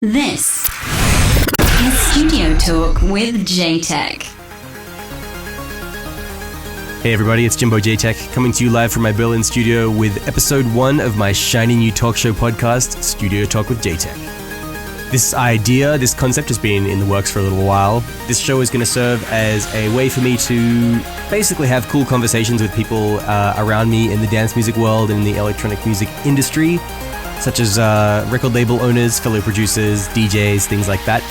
This is Studio Talk with Jaytech. Hey everybody, it's Jimbo Jaytech coming to you live from my Berlin studio with episode 1 of my shiny new talk show podcast, Studio Talk with Jaytech. This concept has been in the works for a little while. This show is going to serve as a way for me to basically have cool conversations with people around me in the dance music world and in the electronic music industry, such as record label owners, fellow producers, DJs, things like that.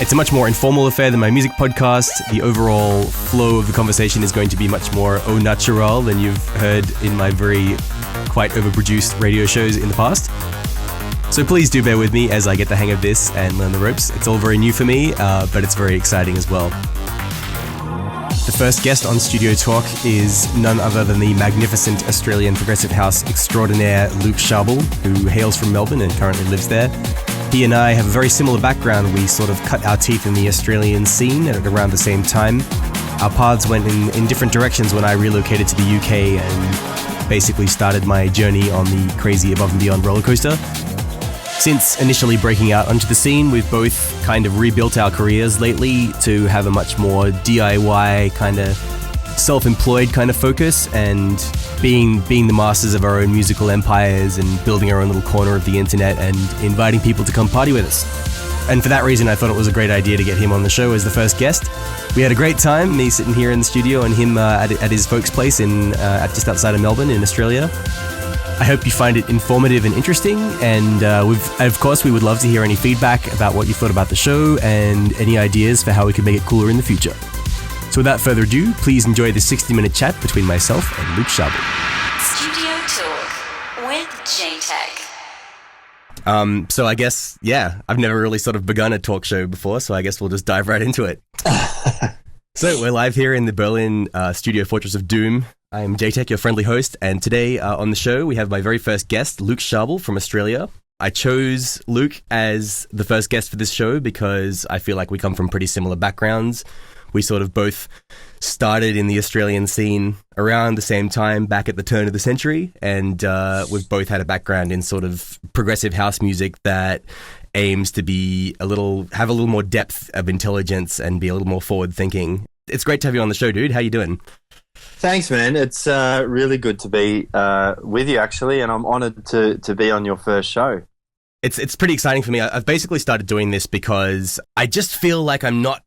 It's a much more informal affair than my music podcast. The overall flow of the conversation is going to be much more au naturel than you've heard in my very quite overproduced radio shows in the past. So please do bear with me as I get the hang of this and learn the ropes. It's all very new for me, but it's very exciting as well. The first guest on Studio Talk is none other than the magnificent Australian progressive house extraordinaire Luke Chable, who hails from Melbourne and currently lives there. He and I have a very similar background. We sort of cut our teeth in the Australian scene at around the same time. Our paths went in different directions when I relocated to the UK and basically started my journey on the crazy above and beyond roller coaster. Since initially breaking out onto the scene, we've both kind of rebuilt our careers lately to have a much more DIY kind of self-employed kind of focus and being the masters of our own musical empires and building our own little corner of the internet and inviting people to come party with us. And for that reason, I thought it was a great idea to get him on the show as the first guest. We had a great time, me sitting here in the studio and him at his folks' place in just outside of Melbourne in Australia. I hope you find it informative and interesting, and of course we would love to hear any feedback about what you thought about the show and any ideas for how we can make it cooler in the future. So without further ado, please enjoy this 60-minute chat between myself and Luke Chable. Studio Talk with Jaytech. So I guess, I've never really sort of begun a talk show before, so I guess we'll just dive right into it. So we're live here in the Berlin studio Fortress of Doom. I'm Jaytech, your friendly host, and today on the show we have my very first guest, Luke Chable from Australia. I chose Luke as the first guest for this show because I feel like we come from pretty similar backgrounds. We sort of both started in the Australian scene around the same time back at the turn of the century, and we've both had a background in sort of progressive house music that aims to have a little more depth of intelligence and be a little more forward thinking. It's great to have you on the show, dude. How you doing? Thanks, man. It's really good to be with you, actually, and I'm honoured to be on your first show. It's pretty exciting for me. I've basically started doing this because I just feel like I'm not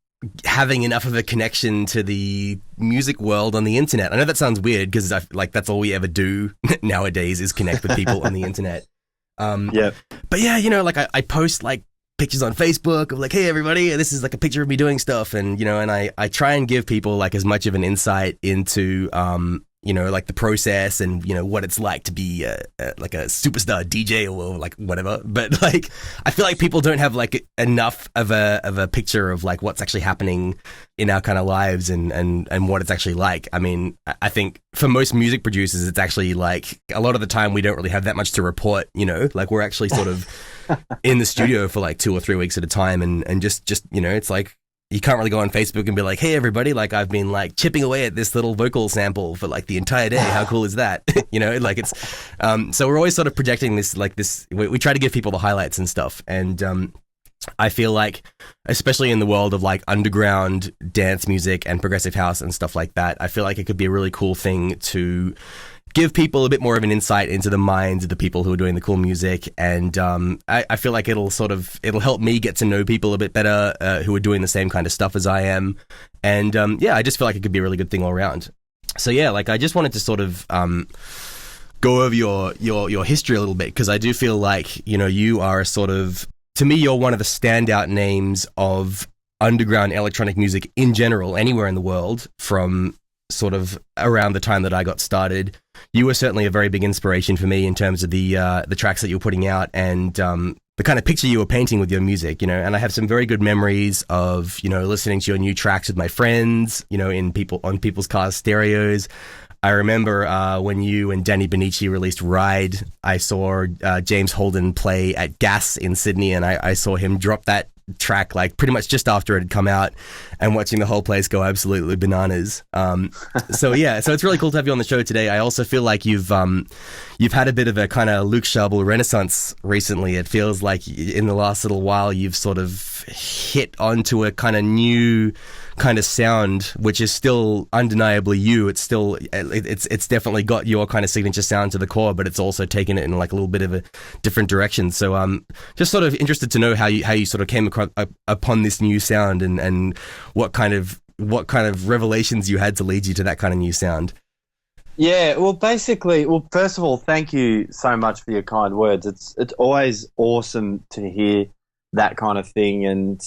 having enough of a connection to the music world on the internet. I know that sounds weird because that's all we ever do nowadays is connect with people on the internet. Yeah. But yeah, I post like pictures on Facebook of like, hey everybody, this is like a picture of me doing stuff, and and I try and give people like as much of an insight into like the process and what it's like to be like a superstar DJ or like whatever. But like I feel like people don't have like enough of a picture of like what's actually happening in our kind of lives and what it's actually like. I mean, I think for most music producers, it's actually like a lot of the time we don't really have that much to report. Like we're actually sort of in the studio for like 2 or 3 weeks at a time, and just it's like you can't really go on Facebook and be like, hey everybody, like I've been like chipping away at this little vocal sample for like the entire day. How cool is that? Like it's so we're always sort of projecting this we try to give people the highlights and stuff, and I feel like especially in the world of like underground dance music and progressive house and stuff like that, I feel like it could be a really cool thing to give people a bit more of an insight into the minds of the people who are doing the cool music. And I feel like it'll help me get to know people a bit better who are doing the same kind of stuff as I am. And I just feel like it could be a really good thing all around. So I just wanted to sort of go over your history a little bit, because I do feel like, you are a sort of, to me, you're one of the standout names of underground electronic music in general, anywhere in the world, from sort of around the time that I got started. You were certainly a very big inspiration for me in terms of the tracks that you were putting out and the kind of picture you were painting with your music, and I have some very good memories of, listening to your new tracks with my friends, on people's cars' stereos. I remember when you and Danny Benici released Ride, I saw James Holden play at Gas in Sydney, and I saw him drop that track, like pretty much just after it had come out, and watching the whole place go absolutely bananas. So it's really cool to have you on the show today. I also feel like you've had a bit of a kind of Luke Chable renaissance recently. It feels like in the last little while you've sort of hit onto a kind of new kind of sound, which is still undeniably you. It's still it's definitely got your kind of signature sound to the core, but it's also taken it in like a little bit of a different direction. So just sort of interested to know how you sort of came upon this new sound, and what kind of revelations you had to lead you to that kind of new sound. Yeah, well, first of all, thank you so much for your kind words. It's always awesome to hear that kind of thing, and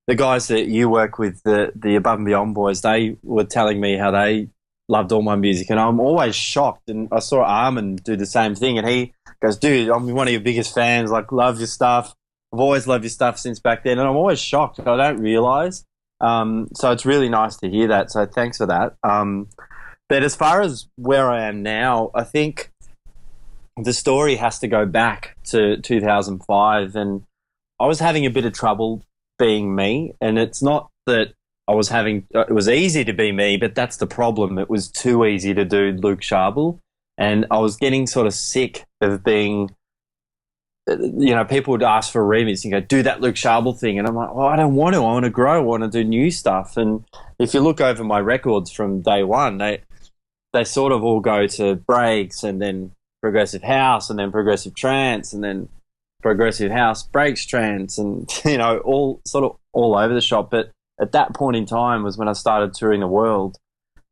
the guys that you work with, the Above and Beyond boys, they were telling me how they loved all my music, and I'm always shocked. And I saw Armin do the same thing, and he goes, "Dude, I'm one of your biggest fans. Like, love your stuff. I've always loved your stuff since back then." And I'm always shocked. I don't realise. So it's really nice to hear that. So thanks for that. But as far as where I am now, I think the story has to go back to 2005, and I was having a bit of trouble being me. And it's not that it was easy to be me, but that's the problem. It was too easy to do Luke Chable, and I was getting sort of sick of being, people would ask for a remix and go, do that Luke Chable thing. And I'm like, well, I don't want to. I want to grow. I want to do new stuff. And if you look over my records from day one, they sort of all go to breaks, and then progressive house, and then progressive trance, and then progressive house, breaks, trance, and, all sort of all over the shop. But at that point in time was when I started touring the world.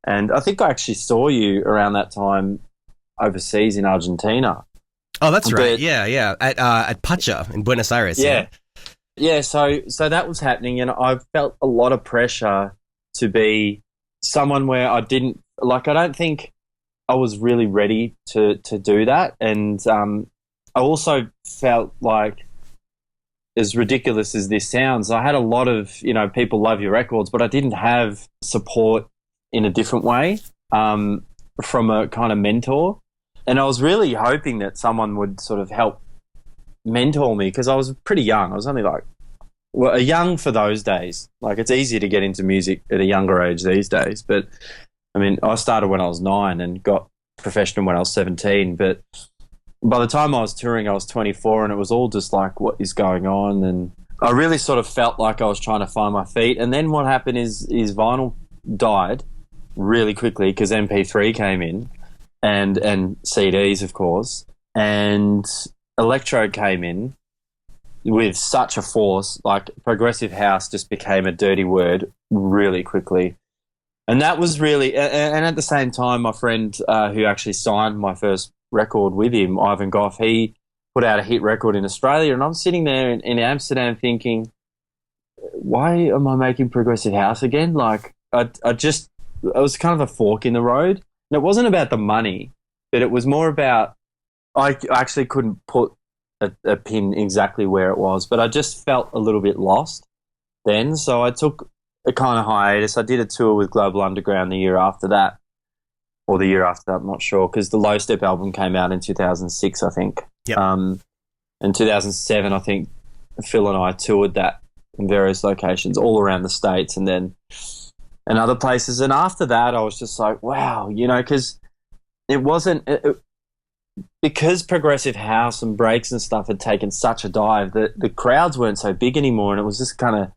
And I think I actually saw you around that time overseas in Argentina. Oh, that's right. Yeah. At Pacha in Buenos Aires. Yeah. So that was happening, and I felt a lot of pressure to be someone where I don't think I was really ready to do that. And I also felt like, as ridiculous as this sounds, I had a lot of, people love your records, but I didn't have support in a different way from a kind of mentor. And I was really hoping that someone would sort of help mentor me, because I was pretty young. I was only young for those days. Like, it's easier to get into music at a younger age these days. But, I mean, I started when I was 9 and got professional when I was 17. But by the time I was touring, I was 24, and it was all just like, what is going on? And I really sort of felt like I was trying to find my feet. And then what happened is vinyl died really quickly, because MP3 came in. And CDs, of course, and electro came in with such a force. Like, progressive house just became a dirty word really quickly. And that was really, and at the same time, my friend who actually signed my first record with him, Ivan Goff, he put out a hit record in Australia, and I'm sitting there in Amsterdam thinking, why am I making progressive house again? Like, it was kind of a fork in the road. And it wasn't about the money, but it was more about, I actually couldn't put a pin exactly where it was, but I just felt a little bit lost then. So I took a kind of hiatus. I did a tour with Global Underground the year after that, or the year after that, I'm not sure, because the Low Step album came out in 2006, I think. Yep. In 2007, I think Phil and I toured that in various locations all around the States, and other places. And after that, I was just like, wow, because it wasn't, because progressive house and breaks and stuff had taken such a dive, that the crowds weren't so big anymore. And it was just kind of,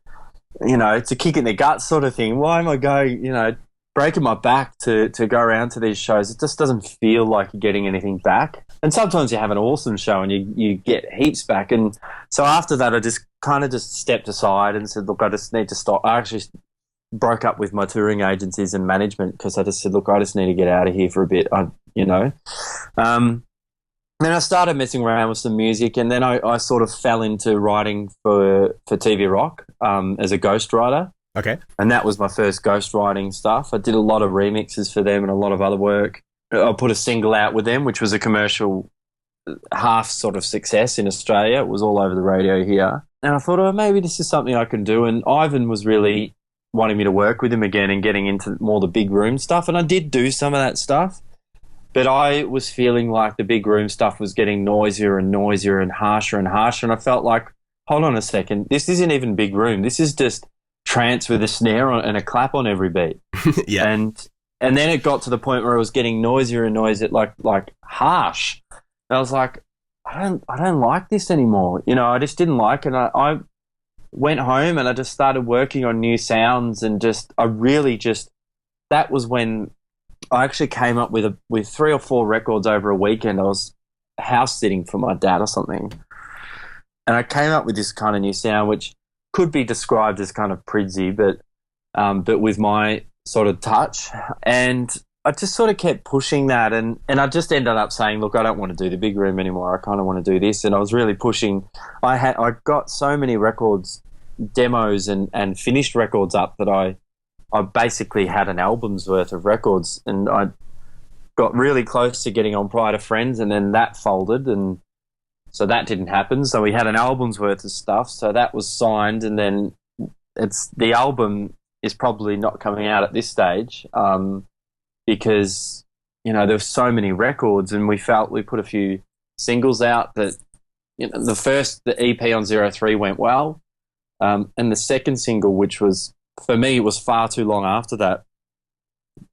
it's a kick in the gut sort of thing. Why am I going, breaking my back to go around to these shows? It just doesn't feel like you're getting anything back. And sometimes you have an awesome show and you get heaps back. And so after that, I just kind of just stepped aside and said, look, I just need to stop. I actually broke up with my touring agencies and management, because I just said, look, I just need to get out of here for a bit, Then I started messing around with some music, and then I sort of fell into writing for TV Rock as a ghostwriter. Okay. And that was my first ghostwriting stuff. I did a lot of remixes for them and a lot of other work. I put a single out with them, which was a commercial half sort of success in Australia. It was all over the radio here. And I thought, maybe this is something I can do. And Ivan was really wanting me to work with him again and getting into more the big room stuff. And I did do some of that stuff. But I was feeling like the big room stuff was getting noisier and noisier and harsher and harsher. And I felt like, hold on a second, this isn't even big room. This is just trance with a snare on and a clap on every beat. Yeah. And then it got to the point where it was getting noisier and noisier, like harsh. And I was like, I don't like this anymore. You know, I just didn't like it. I went home and I just started working on new sounds and that was when I actually came up with 3 or 4 records over a weekend. I was house sitting for my dad or something. And I came up with this kind of new sound, which could be described as kind of pridsy, but with my sort of touch. And I just sort of kept pushing that. And I just ended up saying, look, I don't want to do the big room anymore. I kind of want to do this. And I was really pushing. I got so many records, demos and finished records up that I basically had an album's worth of records, and I got really close to getting on Pride of Friends, and then that folded, and so that didn't happen. So we had an album's worth of stuff, so that was signed, and then the album is probably not coming out at this stage because, you know, there were so many records, and we felt we put a few singles out that, you know, the EP on Zerothree went well, and the second single, which was, for me, it was far too long after that.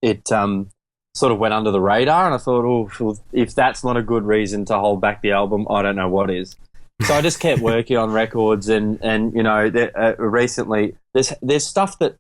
It sort of went under the radar, and I thought, oh, if that's not a good reason to hold back the album, I don't know what is. So I just kept working on records, and you know, recently there's stuff that.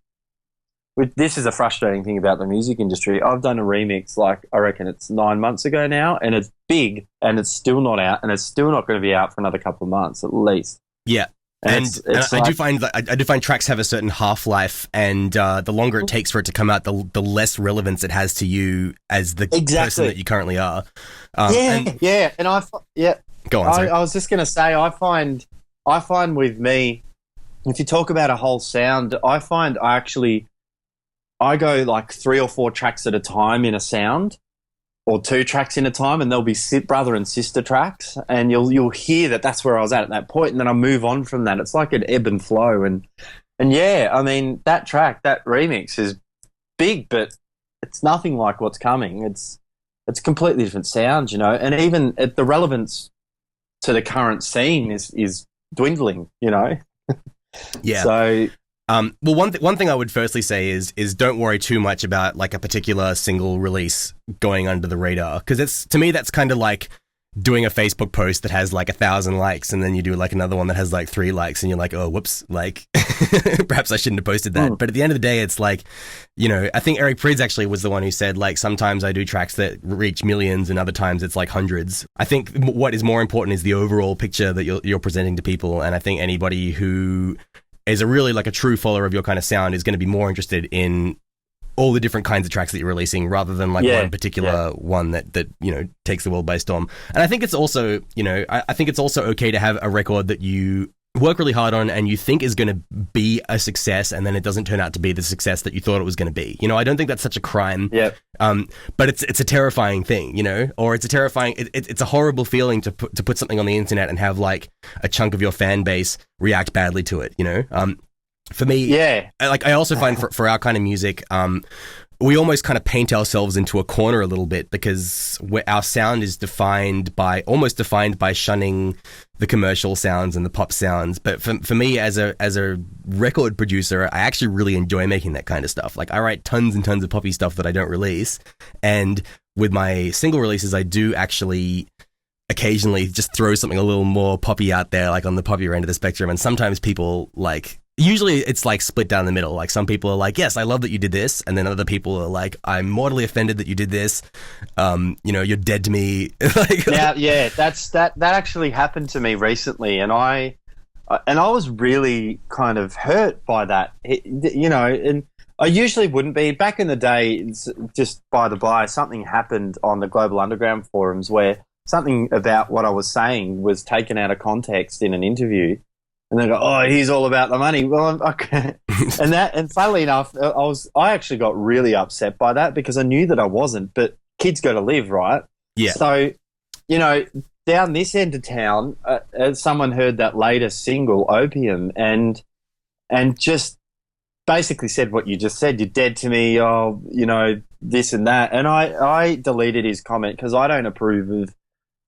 This is a frustrating thing about the music industry. I've done a remix, like I reckon it's 9 months ago now, and it's big, and it's still not out, and it's still not going to be out for another couple of months at least. Yeah. And I do find that I do find tracks have a certain half-life, and the longer it takes for it to come out, the less relevance it has to you as the person that you currently are. And go on. Sorry. I was just going to say, I find with me, if you talk about a whole sound, I find I go like 3 or 4 tracks at a time in a sound, or 2 tracks in a time, and there'll be brother and sister tracks, and you'll hear that's where I was at that point, and then I move on from that. It's like an ebb and flow, and yeah, I mean, that track, that remix is big, but it's nothing like what's coming. It's completely different sound, you know, and even the relevance to the current scene is dwindling, you know. Yeah. So. Well, one thing I would firstly say is don't worry too much about like a particular single release going under the radar, because to me that's kind of like doing a Facebook post that has like 1,000 likes, and then you do like another one that has like 3 likes, and you're like, oh, whoops, like perhaps I shouldn't have posted that. But at the end of the day, it's like, you know, I think Eric Prydz actually was the one who said, like, sometimes I do tracks that reach millions, and other times it's like hundreds. I think what is more important is the overall picture that you're presenting to people, and I think anybody who is really like a true follower of your kind of sound is going to be more interested in all the different kinds of tracks that you're releasing, rather than like one particular one that you know takes the world by storm. And I think it's also, you know, I think it's also okay to have a record that you work really hard on and you think is going to be a success, and then it doesn't turn out to be the success that you thought it was going to be. You know, I don't think that's such a crime. Yeah. But it's a terrifying thing, you know, or it's a terrifying. It's a horrible feeling to put something on the internet and have like a chunk of your fan base react badly to it. You know. For me, I also find for our kind of music, we almost kind of paint ourselves into a corner a little bit, because our sound is almost defined by shunning the commercial sounds and the pop sounds. But for me, as a record producer, I actually really enjoy making that kind of stuff. Like, I write tons and tons of poppy stuff that I don't release, and with my single releases, I do actually occasionally just throw something a little more poppy out there, like on the poppier end of the spectrum. And sometimes people like. Usually it's like split down the middle. Like, some people are like, yes, I love that you did this. And then other people are like, I'm mortally offended that you did this. You know, you're dead to me. That actually happened to me recently. And I was really kind of hurt by that, you know, and I usually wouldn't be. Back in the day, it's just by the by, something happened on the Global Underground forums where something about what I was saying was taken out of context in an interview. And they go, oh, he's all about the money. Well, okay. and funnily enough, I actually got really upset by that, because I knew that I wasn't. But kids got to live, right? Yeah. So, you know, down this end of town, someone heard that latest single, Opium, and just basically said what you just said. You're dead to me. Oh, you know, this and that. And I deleted his comment because I don't approve of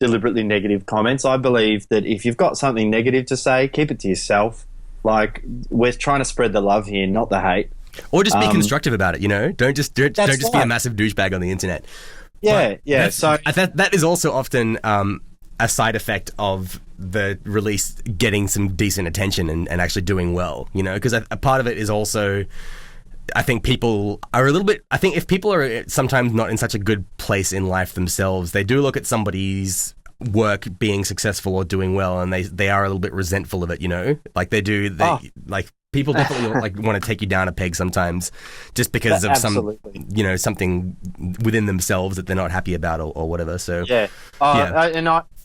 deliberately negative comments. I believe that if you've got something negative to say, keep it to yourself. Like, we're trying to spread the love here, not the hate. Or just be constructive about it, you know? Don't just be a massive douchebag on the internet. Yeah, yeah. So that is also often a side effect of the release getting some decent attention and actually doing well, you know? Because a part of it is also, I think people are a little bit, I think if people are sometimes not in such a good place in life themselves, they do look at somebody's work being successful or doing well, and they are a little bit resentful of it, you know? Like like people definitely like want to take you down a peg sometimes just because of absolutely. some, you know, something within themselves that they're not happy about or whatever. So yeah.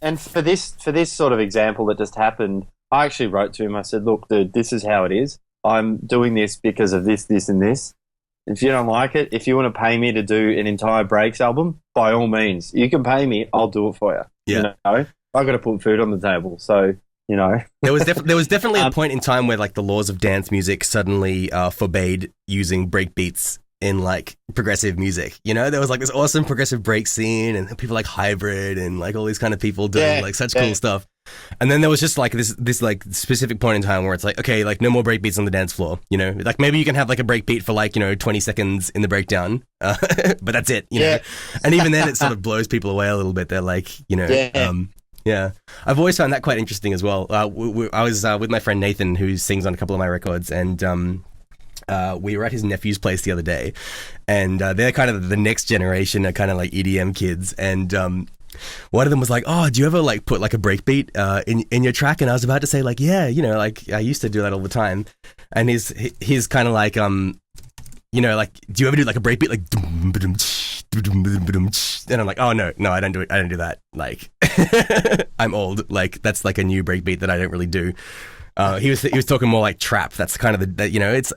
And for this sort of example that just happened, I actually wrote to him. I said, look, dude, this is how it is. I'm doing this because of this, this, and this. If you don't like it, if you want to pay me to do an entire Breaks album, by all means, you can pay me. I'll do it for you. Yeah. You know, I got to put food on the table. So, you know, there was definitely a point in time where like the laws of dance music suddenly forbade using break beats in like progressive music. You know, there was like this awesome progressive break scene and people like Hybrid and like all these kind of people doing like such cool stuff. And then there was just like this like specific point in time where it's like, okay, like no more break beats on the dance floor, you know, like maybe you can have like a break beat for like, you know, 20 seconds in the breakdown, but that's it, you know. And even then it sort of blows people away a little bit. They're like, you know, yeah, I've always found that quite interesting as well. I was with my friend Nathan, who sings on a couple of my records, and we were at his nephew's place the other day, and they're kind of the next generation of kind of like EDM kids, and one of them was like, oh, do you ever like put like a breakbeat in your track? And I was about to say like, yeah, you know, like I used to do that all the time. And he's kind of like, you know, like, do you ever do like a breakbeat like, and I'm like, oh no, I don't do it. I don't do that. Like, I'm old. Like that's like a new breakbeat that I don't really do. He was talking more like trap. That's kind of the you know, it's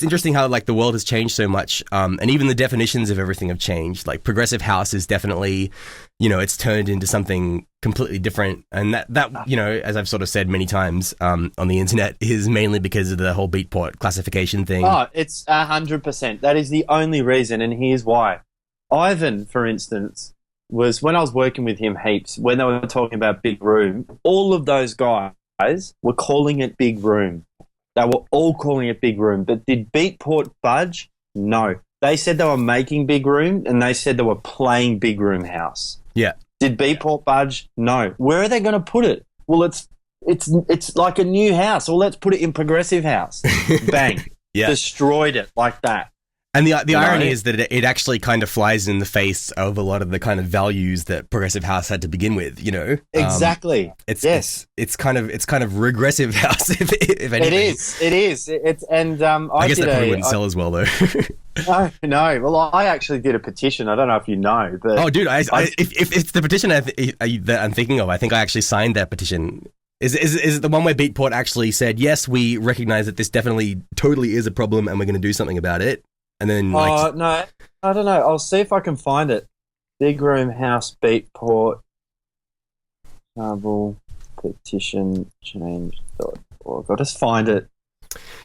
interesting how like the world has changed so much, and even the definitions of everything have changed. Like progressive house is definitely, you know, it's turned into something completely different, and that you know, as I've sort of said many times on the internet, is mainly because of the whole Beatport classification thing. Oh, it's 100%. That is the only reason, and here's why. Ivan, for instance, was when I was working with him heaps when they were talking about Big Room. All of those guys were calling it Big Room. They were all calling it Big Room. But did Beatport budge? No. They said they were making Big Room, and they said they were playing Big Room House. Yeah. Did Beatport budge? No. Where are they going to put it? Well, it's like a new house. Well, let's put it in Progressive House. Bang. Yeah. Destroyed it like that. And the irony is that it actually kind of flies in the face of a lot of the kind of values that progressive house had to begin with, you know. Exactly. It's kind of regressive house, if anything. It is. I guess that probably wouldn't sell as well though. No. Well, I actually did a petition. I don't know if you know, but oh, dude, if it's the petition that I'm thinking of, I think I actually signed that petition. Is it the one where Beatport actually said, yes, we recognize that this definitely totally is a problem and we're going to do something about it? And then, no, I don't know. I'll see if I can find it. Big Room House Beatport Marble Petition Change.org. I'll just find it.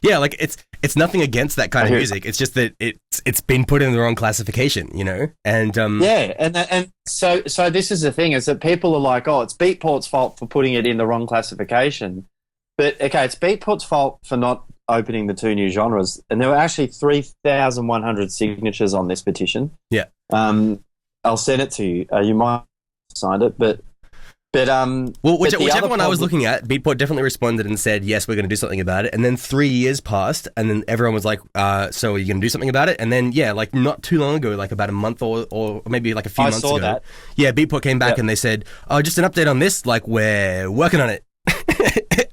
Yeah, like it's nothing against that kind of music. It's just that it's been put in the wrong classification, you know. And and so this is the thing, is that people are like, oh, it's Beatport's fault for putting it in the wrong classification. But okay, it's Beatport's fault for not opening the two new genres, and there were actually 3,100 signatures on this petition. Yeah. I'll send it to you. You might have signed it, but whichever one I was looking at, Beatport definitely responded and said, yes, we're going to do something about it. And then 3 years passed, and then everyone was like, so are you going to do something about it? And then, yeah, like not too long ago, like about a month or maybe like a few months ago. I saw that. Yeah, Beatport came back and they said, oh, just an update on this, like we're working on it.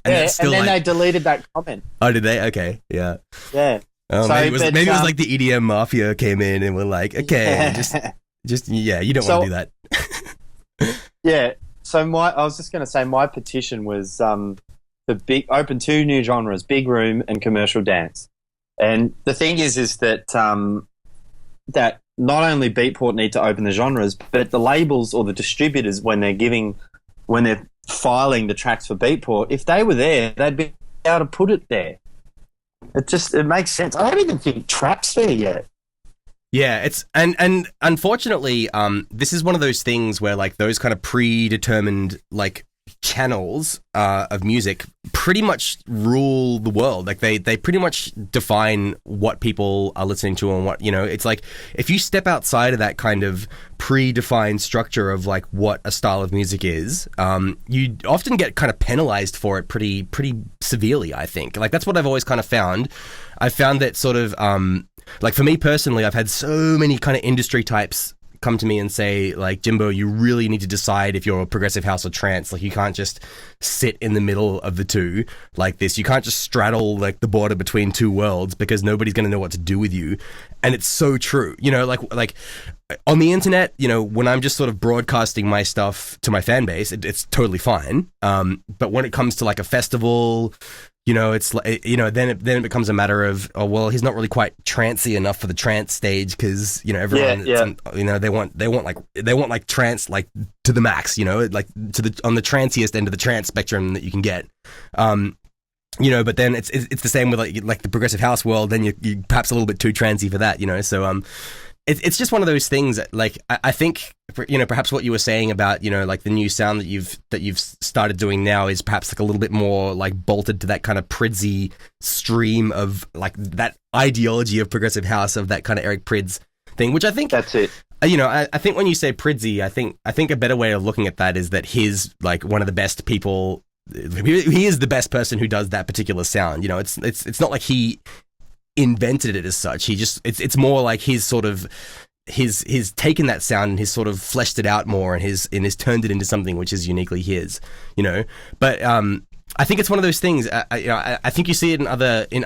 and then they deleted that comment. Oh, did they? Okay, yeah. Yeah. Oh, so, maybe it was like the EDM mafia came in and were like, okay, just you don't want to do that. Yeah. So I was just going to say my petition was open two new genres, Big Room and Commercial Dance. And the thing is that that not only Beatport need to open the genres, but the labels or the distributors when they're filing the tracks for Beatport, if they were there, they'd be able to put it there. It makes sense. I don't even think Trap's there yet. Yeah, it's and unfortunately, this is one of those things where like those kind of predetermined like channels of music pretty much rule the world. Like they pretty much define what people are listening to and what, you know, it's like if you step outside of that kind of predefined structure of like what a style of music is, you often get kind of penalized for it pretty severely, I think. Like that's what I've always kind of found. I found that sort of like for me personally, I've had so many kind of industry types come to me and say, like, Jimbo, you really need to decide if you're a progressive house or trance. Like, you can't just sit in the middle of the two like this. You can't just straddle, like, the border between two worlds because nobody's going to know what to do with you. And it's so true. You know, like on the internet, you know, when I'm just sort of broadcasting my stuff to my fan base, it's totally fine. But when it comes to, like, a festival, you know, it's like, you know, then it becomes a matter of, oh, well, he's not really quite trancey enough for the trance stage because, you know, everyone, you know, they want like trance like to the max, you know, like on the tranciest end of the trance spectrum that you can get. You know, but then it's the same with like the progressive house world. Then you perhaps a little bit too trancey for that, you know. So it's just one of those things that, like, I think, you know, perhaps what you were saying about, you know, like the new sound that you've started doing now is perhaps like a little bit more like bolted to that kind of Pridsy stream of like that ideology of progressive house, of that kind of Eric Prydz thing, which I think that's it. You know, I think when you say Pridsy, I think a better way of looking at that is that he's like one of the best people. He is the best person who does that particular sound. You know, it's not like he invented it as such. He just it's more like he's sort of he's taken that sound and he's sort of fleshed it out more and has turned it into something which is uniquely his, you know. But I think it's one of those things. You know, I think you see it in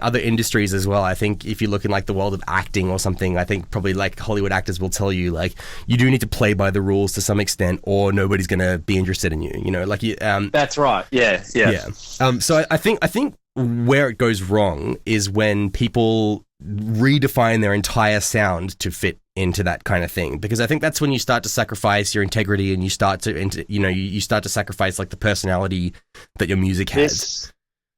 other industries as well. I think if you look in like the world of acting or something, I think probably like Hollywood actors will tell you like you do need to play by the rules to some extent, or nobody's gonna be interested in you. You know, like you. That's right. Yeah. So I think where it goes wrong is when people redefine their entire sound to fit into that kind of thing, because I think that's when you start to sacrifice your integrity and you start to, you know, you start to sacrifice like the personality that your music has.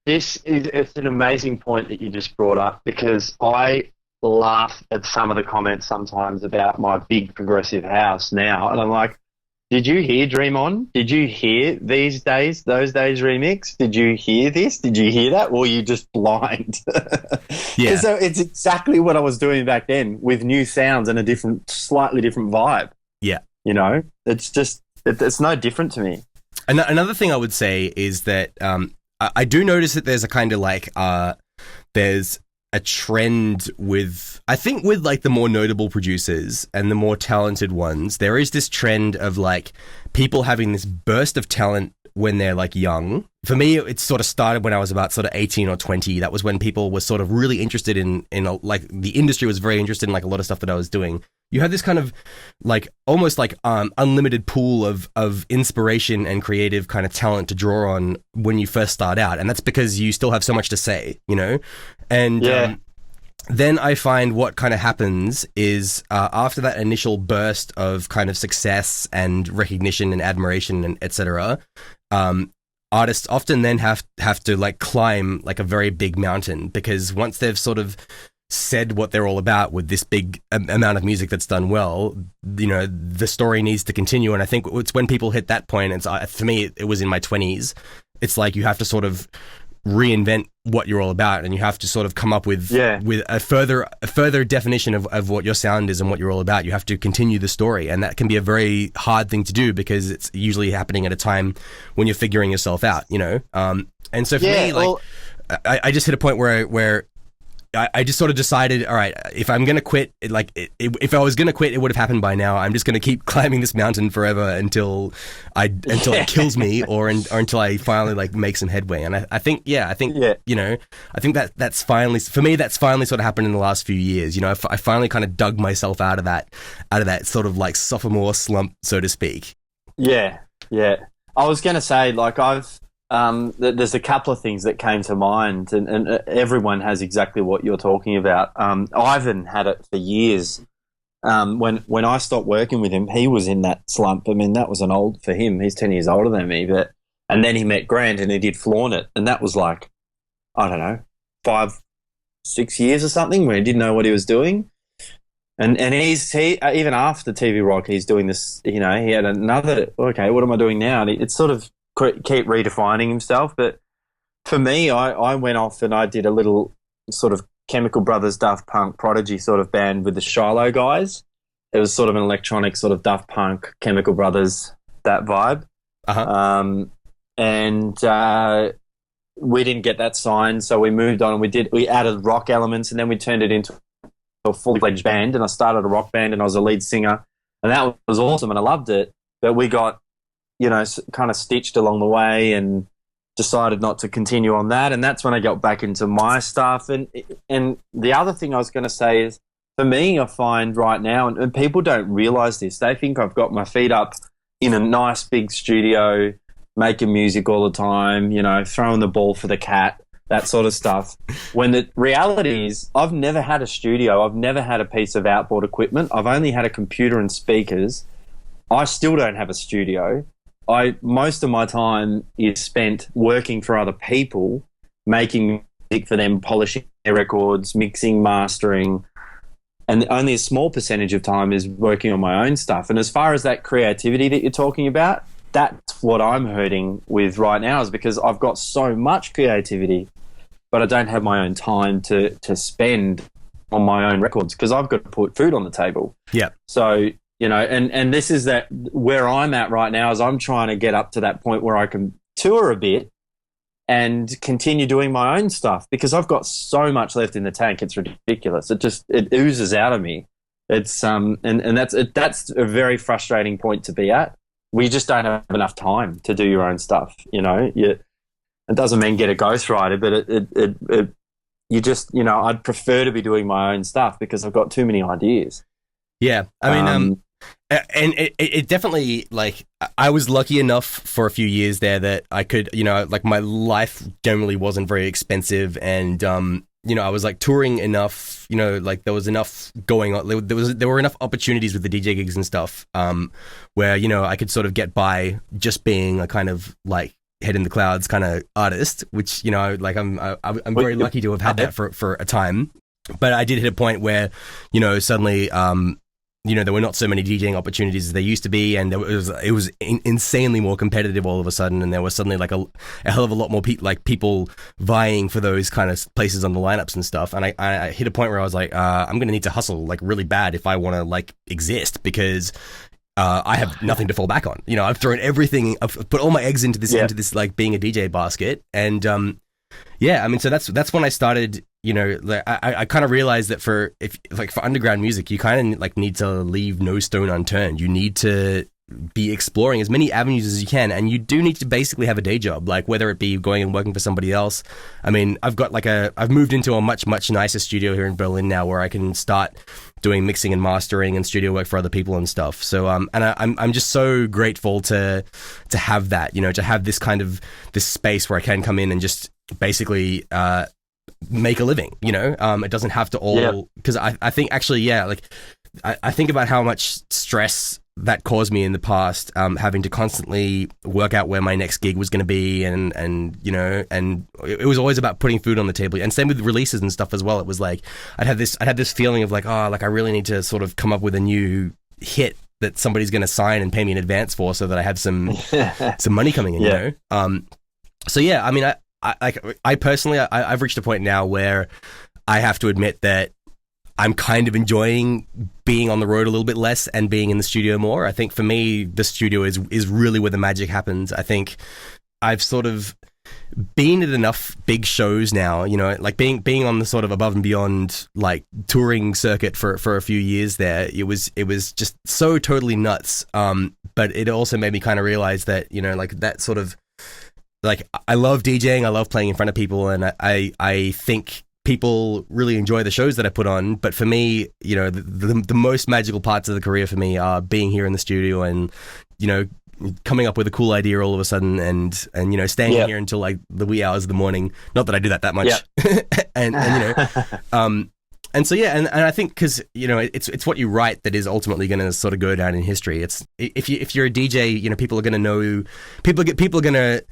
It's an amazing point that you just brought up, because I laugh at some of the comments sometimes about my big progressive house now, and I'm like, did you hear Dream On? Did you hear These Days, Those Days remix? Did you hear this? Did you hear that? Or were you just blind? Yeah. So it's exactly what I was doing back then with new sounds and a slightly different vibe. Yeah. You know, it's just, it's no different to me. Another thing I would say is that I do notice that there's a kind of like, there's a trend with, I think with like the more notable producers and the more talented ones, there is this trend of like people having this burst of talent when they're like young. For me, it sort of started when I was about sort of 18 or 20. That was when people were sort of really interested in like the industry was very interested in like a lot of stuff that I was doing. You had this kind of like almost like unlimited pool of inspiration and creative kind of talent to draw on when you first start out. And that's because you still have so much to say, you know? And then I find what kind of happens is after that initial burst of kind of success and recognition and admiration and etc., artists often then have to like climb like a very big mountain, because once they've sort of said what they're all about with this big amount of music that's done well, you know, the story needs to continue. And I think it's when people hit that point, and for me, it was in my 20s, it's like you have to sort of reinvent what you're all about, and you have to sort of come up with a further definition of what your sound is and what you're all about. You have to continue the story, and that can be a very hard thing to do because it's usually happening at a time when you're figuring yourself out, you know. And so for me, like, I just hit a point where I just sort of decided, all right, if I'm going to quit, if I was going to quit, it would have happened by now. I'm just going to keep climbing this mountain forever until it kills me or until I finally like make some headway. And I think, you know, I think that's finally, for me, that's finally sort of happened in the last few years. You know, I finally kind of dug myself out of that sort of like sophomore slump, so to speak. Yeah. I was going to say, like, there's a couple of things that came to mind, and everyone has exactly what you're talking about. Ivan had it for years. When I stopped working with him, he was in that slump. I mean, that was for him. He's 10 years older than me, and then he met Grant and he did Flaunt It, and that was like, I don't know, 5-6 years or something, where he didn't know what he was doing. And he even after TV Rock, he's doing this. You know, he had another. Okay, what am I doing now? And it's sort of keep redefining himself. But for me, I went off and I did a little sort of Chemical Brothers, Daft Punk, Prodigy sort of band with the Shiloh guys. It was sort of an electronic sort of Daft Punk, Chemical Brothers, that vibe. And we didn't get that signed, so we moved on and we added rock elements, and then we turned it into a full-fledged band, and I started a rock band and I was a lead singer, and that was awesome and I loved it. But we got, you know, kind of stitched along the way and decided not to continue on that, and that's when I got back into my stuff. And the other thing I was going to say is, for me, I find right now, and people don't realise this, they think I've got my feet up in a nice big studio, making music all the time, you know, throwing the ball for the cat, that sort of stuff. When the reality is, I've never had a studio. I've never had a piece of outboard equipment. I've only had a computer and speakers. I still don't have a studio. Most of my time is spent working for other people, making music for them, polishing their records, mixing, mastering, and only a small percentage of time is working on my own stuff. And as far as that creativity that you're talking about, that's what I'm hurting with right now, is because I've got so much creativity, but I don't have my own time to spend on my own records because I've got to put food on the table. Yeah. So, you know, and this is that where I'm at right now, is I'm trying to get up to that point where I can tour a bit and continue doing my own stuff, because I've got so much left in the tank. It's ridiculous. It oozes out of me. It's and that's a very frustrating point to be at. We just don't have enough time to do your own stuff. You know, it doesn't mean get a ghostwriter, but you just, you know, I'd prefer to be doing my own stuff because I've got too many ideas. Yeah, I mean, and it definitely, like, I was lucky enough for a few years there that I could, you know, like, my life generally wasn't very expensive, and you know, I was like touring enough, you know, like there was enough going on. There were enough opportunities with the DJ gigs and stuff, where, you know, I could sort of get by just being a kind of like head in the clouds kind of artist, which, you know, like I'm very lucky to have had that for a time. But I did hit a point where, you know, suddenly, you know, there were not so many DJing opportunities as there used to be, and it was insanely more competitive all of a sudden, and there was suddenly like a hell of a lot more people vying for those kind of places on the lineups and stuff. And I hit a point where I was like, I'm going to need to hustle like really bad if I want to like exist, because I have nothing to fall back on. You know, I've thrown everything, I've put all my eggs into this like being a DJ basket, and yeah, I mean, so that's when I started. You know, like, I kind of realized that for underground music, you kind of like need to leave no stone unturned. You need to be exploring as many avenues as you can, and you do need to basically have a day job, like whether it be going and working for somebody else. I mean, I've moved into a much nicer studio here in Berlin now, where I can start doing mixing and mastering and studio work for other people and stuff. So and I'm just so grateful to have that, you know, to have this kind of this space where I can come in and just basically make a living, you know. It doesn't have to all, because I think actually, yeah, like I think about how much stress that caused me in the past, having to constantly work out where my next gig was going to be, and you know, and it was always about putting food on the table. And same with releases and stuff as well. It was like I'd had this feeling of like, oh, like I really need to sort of come up with a new hit that somebody's going to sign and pay me in advance for, so that I have some money coming in, you know. So yeah, I mean, I personally, I've reached a point now where I have to admit that I'm kind of enjoying being on the road a little bit less and being in the studio more. I think for me, the studio is really where the magic happens. I think I've sort of been at enough big shows now, you know, like being on the sort of above and beyond like touring circuit for a few years there. It was just so totally nuts. But it also made me kind of realize that, you know, like that sort of, like, I love DJing, I love playing in front of people, and I think people really enjoy the shows that I put on. But for me, you know, the most magical parts of the career for me are being here in the studio and, you know, coming up with a cool idea all of a sudden, and you know, staying here until like the wee hours of the morning. Not that I do that much. and you know, and so yeah, and I think because, you know, it's what you write that is ultimately going to sort of go down in history. It's if you're a DJ, you know, people are going to know, people are going to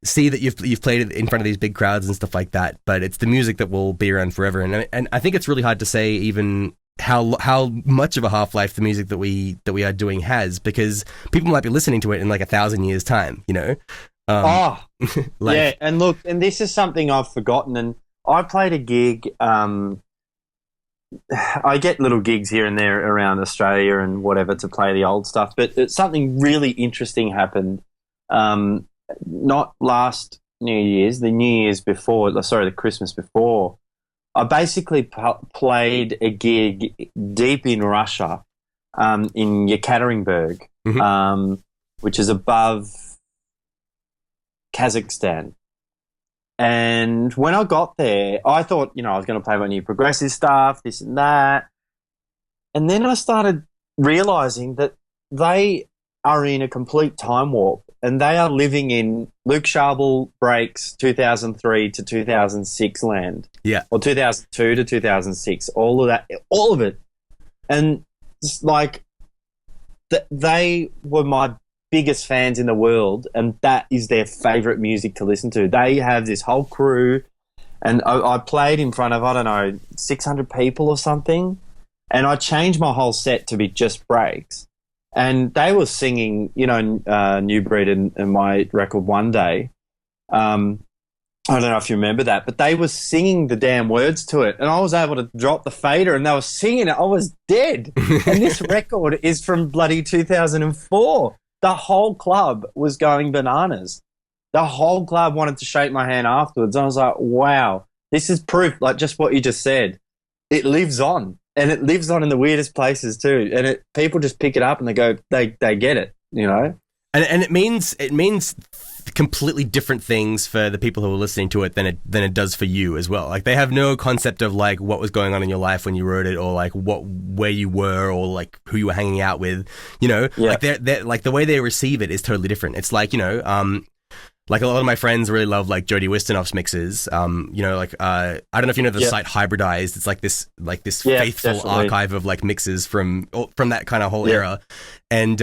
see that you've played in front of these big crowds and stuff like that, but it's the music that will be around forever. And I think it's really hard to say, even how much of a half-life the music that we are doing has, because people might be listening to it in like 1,000 years time, you know. Yeah, and look, and this is something I've forgotten, and I played a gig. I get little gigs here and there around Australia and whatever to play the old stuff, but something really interesting happened. Not last New Year's, the New Year's before, the Christmas before. I basically played a gig deep in Russia, in Yekaterinburg, which is above Kazakhstan. And when I got there, I thought, I was going to play my new progressive stuff, this and that. And then I started realizing that they are in a complete time warp, and they are living in Luke Chable breaks 2003 to 2006 land. Yeah. Or 2002 to 2006, all of that, all of it. And it's like they were my biggest fans in the world, and that is their favorite music to listen to. They have this whole crew, and I played in front of, I don't know, 600 people or something, and I changed my whole set to be just breaks. And they were singing, New Breed and my record One Day. I don't know if you remember that, but they were singing the damn words to it, and I was able to drop the fader, and they were singing it. I was dead. And this record is from bloody 2004. The whole club was going bananas. The whole club wanted to shake my hand afterwards. I was like, wow, this is proof, like just what you just said. It lives on, and it lives on in the weirdest places too. And people just pick it up and they go, they get it, And it means completely different things for the people who are listening to it than it does for you as well. Like, they have no concept of like what was going on in your life when you wrote it, or like where you were, or like who you were hanging out with. Like they're like, the way they receive it is totally different. It's like, like a lot of my friends really love like Jody Wisternoff's mixes. I don't know if you know the site Hybridized. It's like this faithful definitely. archive of like mixes from that kind of whole era, and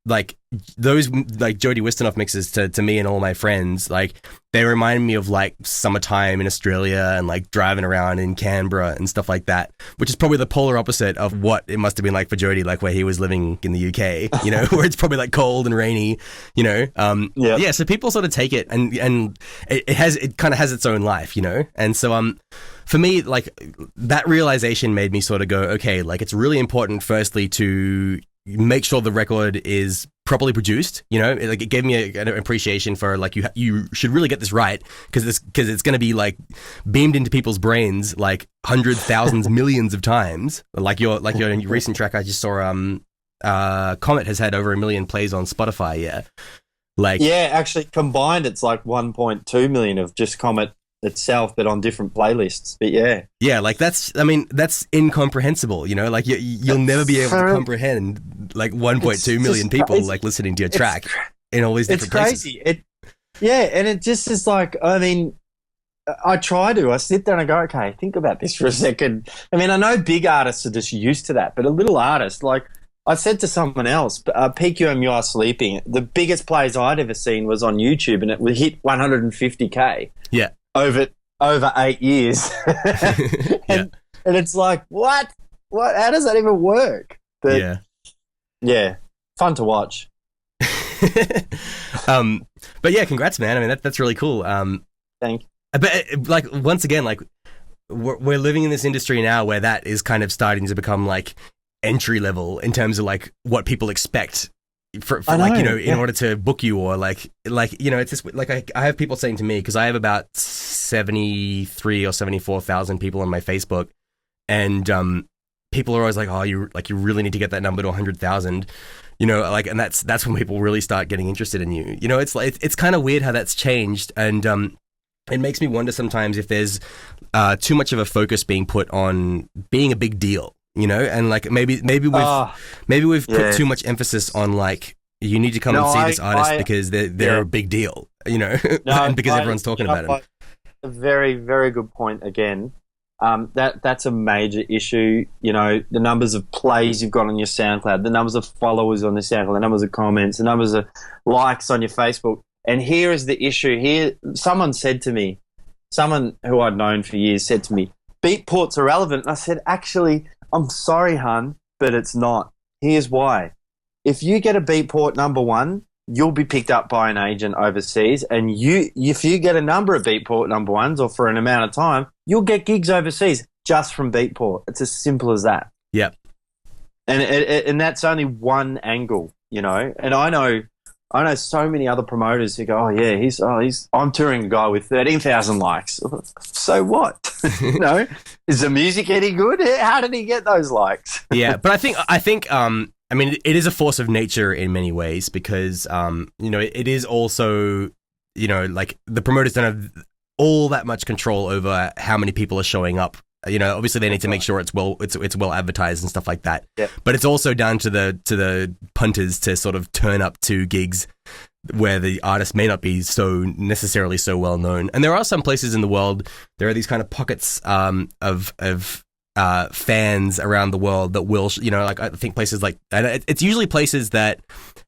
like those like Jody Wisternoff mixes to me and all my friends, like they remind me of like summertime in Australia and like driving around in Canberra and stuff like that, which is probably the polar opposite of what it must have been like for Jody, like where he was living in the UK, where it's probably like cold and rainy, so people sort of take it and it kind of has its own life, and so for me, like that realization made me sort of go, okay, like it's really important firstly to make sure the record is properly produced, like it gave me an appreciation for like you should really get this right, because it's going to be like beamed into people's brains like hundreds, thousands, millions of times. Like your recent track I just saw, Comet has had over 1 million plays on Spotify. Actually combined it's like 1.2 million of just Comet itself, but on different playlists. But like that's incomprehensible, like you'll never be able to comprehend like 1.2 million people like listening to your track in all these different places. It's crazy. And it just is like, I mean, I sit there and I go, okay, think about this for a second. I mean, I know big artists are just used to that, but a little artist, like I said to someone else, PQM You Are Sleeping, the biggest plays I'd ever seen was on YouTube, and it would hit 150K. Yeah. Over 8 years. And it's like, what? How does that even work? But yeah, fun to watch. But yeah, congrats, man. I mean, that's really cool. Thank you. But like, once again, like we're living in this industry now where that is kind of starting to become like entry level in terms of like what people expect for like, in order to book you, or like it's just like I have people saying to me, because I have about 73 or 74,000 people on my Facebook, and people are always like, oh, you really need to get that number to 100,000, like, and that's when people really start getting interested in you. It's like it's kind of weird how that's changed, and it makes me wonder sometimes if there's too much of a focus being put on being a big deal. And like maybe we've put too much emphasis on like, you need to come and see this artist because they're a big deal, and because everyone's talking about them. A very, very good point again. That's a major issue. The numbers of plays you've got on your SoundCloud, the numbers of followers on the SoundCloud, the numbers of comments, the numbers of likes on your Facebook. And here is the issue. Here, someone who I'd known for years said to me, Beatport's irrelevant. And I said, actually, I'm sorry, hun, but it's not. Here's why. If you get a Beatport number one, you'll be picked up by an agent overseas, and if you get a number of Beatport number ones or for an amount of time, you'll get gigs overseas just from Beatport. It's as simple as that. Yep. And that's only one angle, you know. And I know so many other promoters who go, I'm touring a guy with 13,000 likes. So what? You know, is the music any good? How did he get those likes? Yeah, but I think I mean, it is a force of nature in many ways because, you know, it is also, you know, like the promoters don't have all that much control over how many people are showing up. You know, obviously they need to make sure it's well advertised and stuff like that. Yeah. But it's also down to the punters to sort of turn up to gigs where the artist may not be so necessarily so well known. And there are some places in the world, there are these kind of pockets of fans around the world that will, you know, like I think places like, and it's usually places that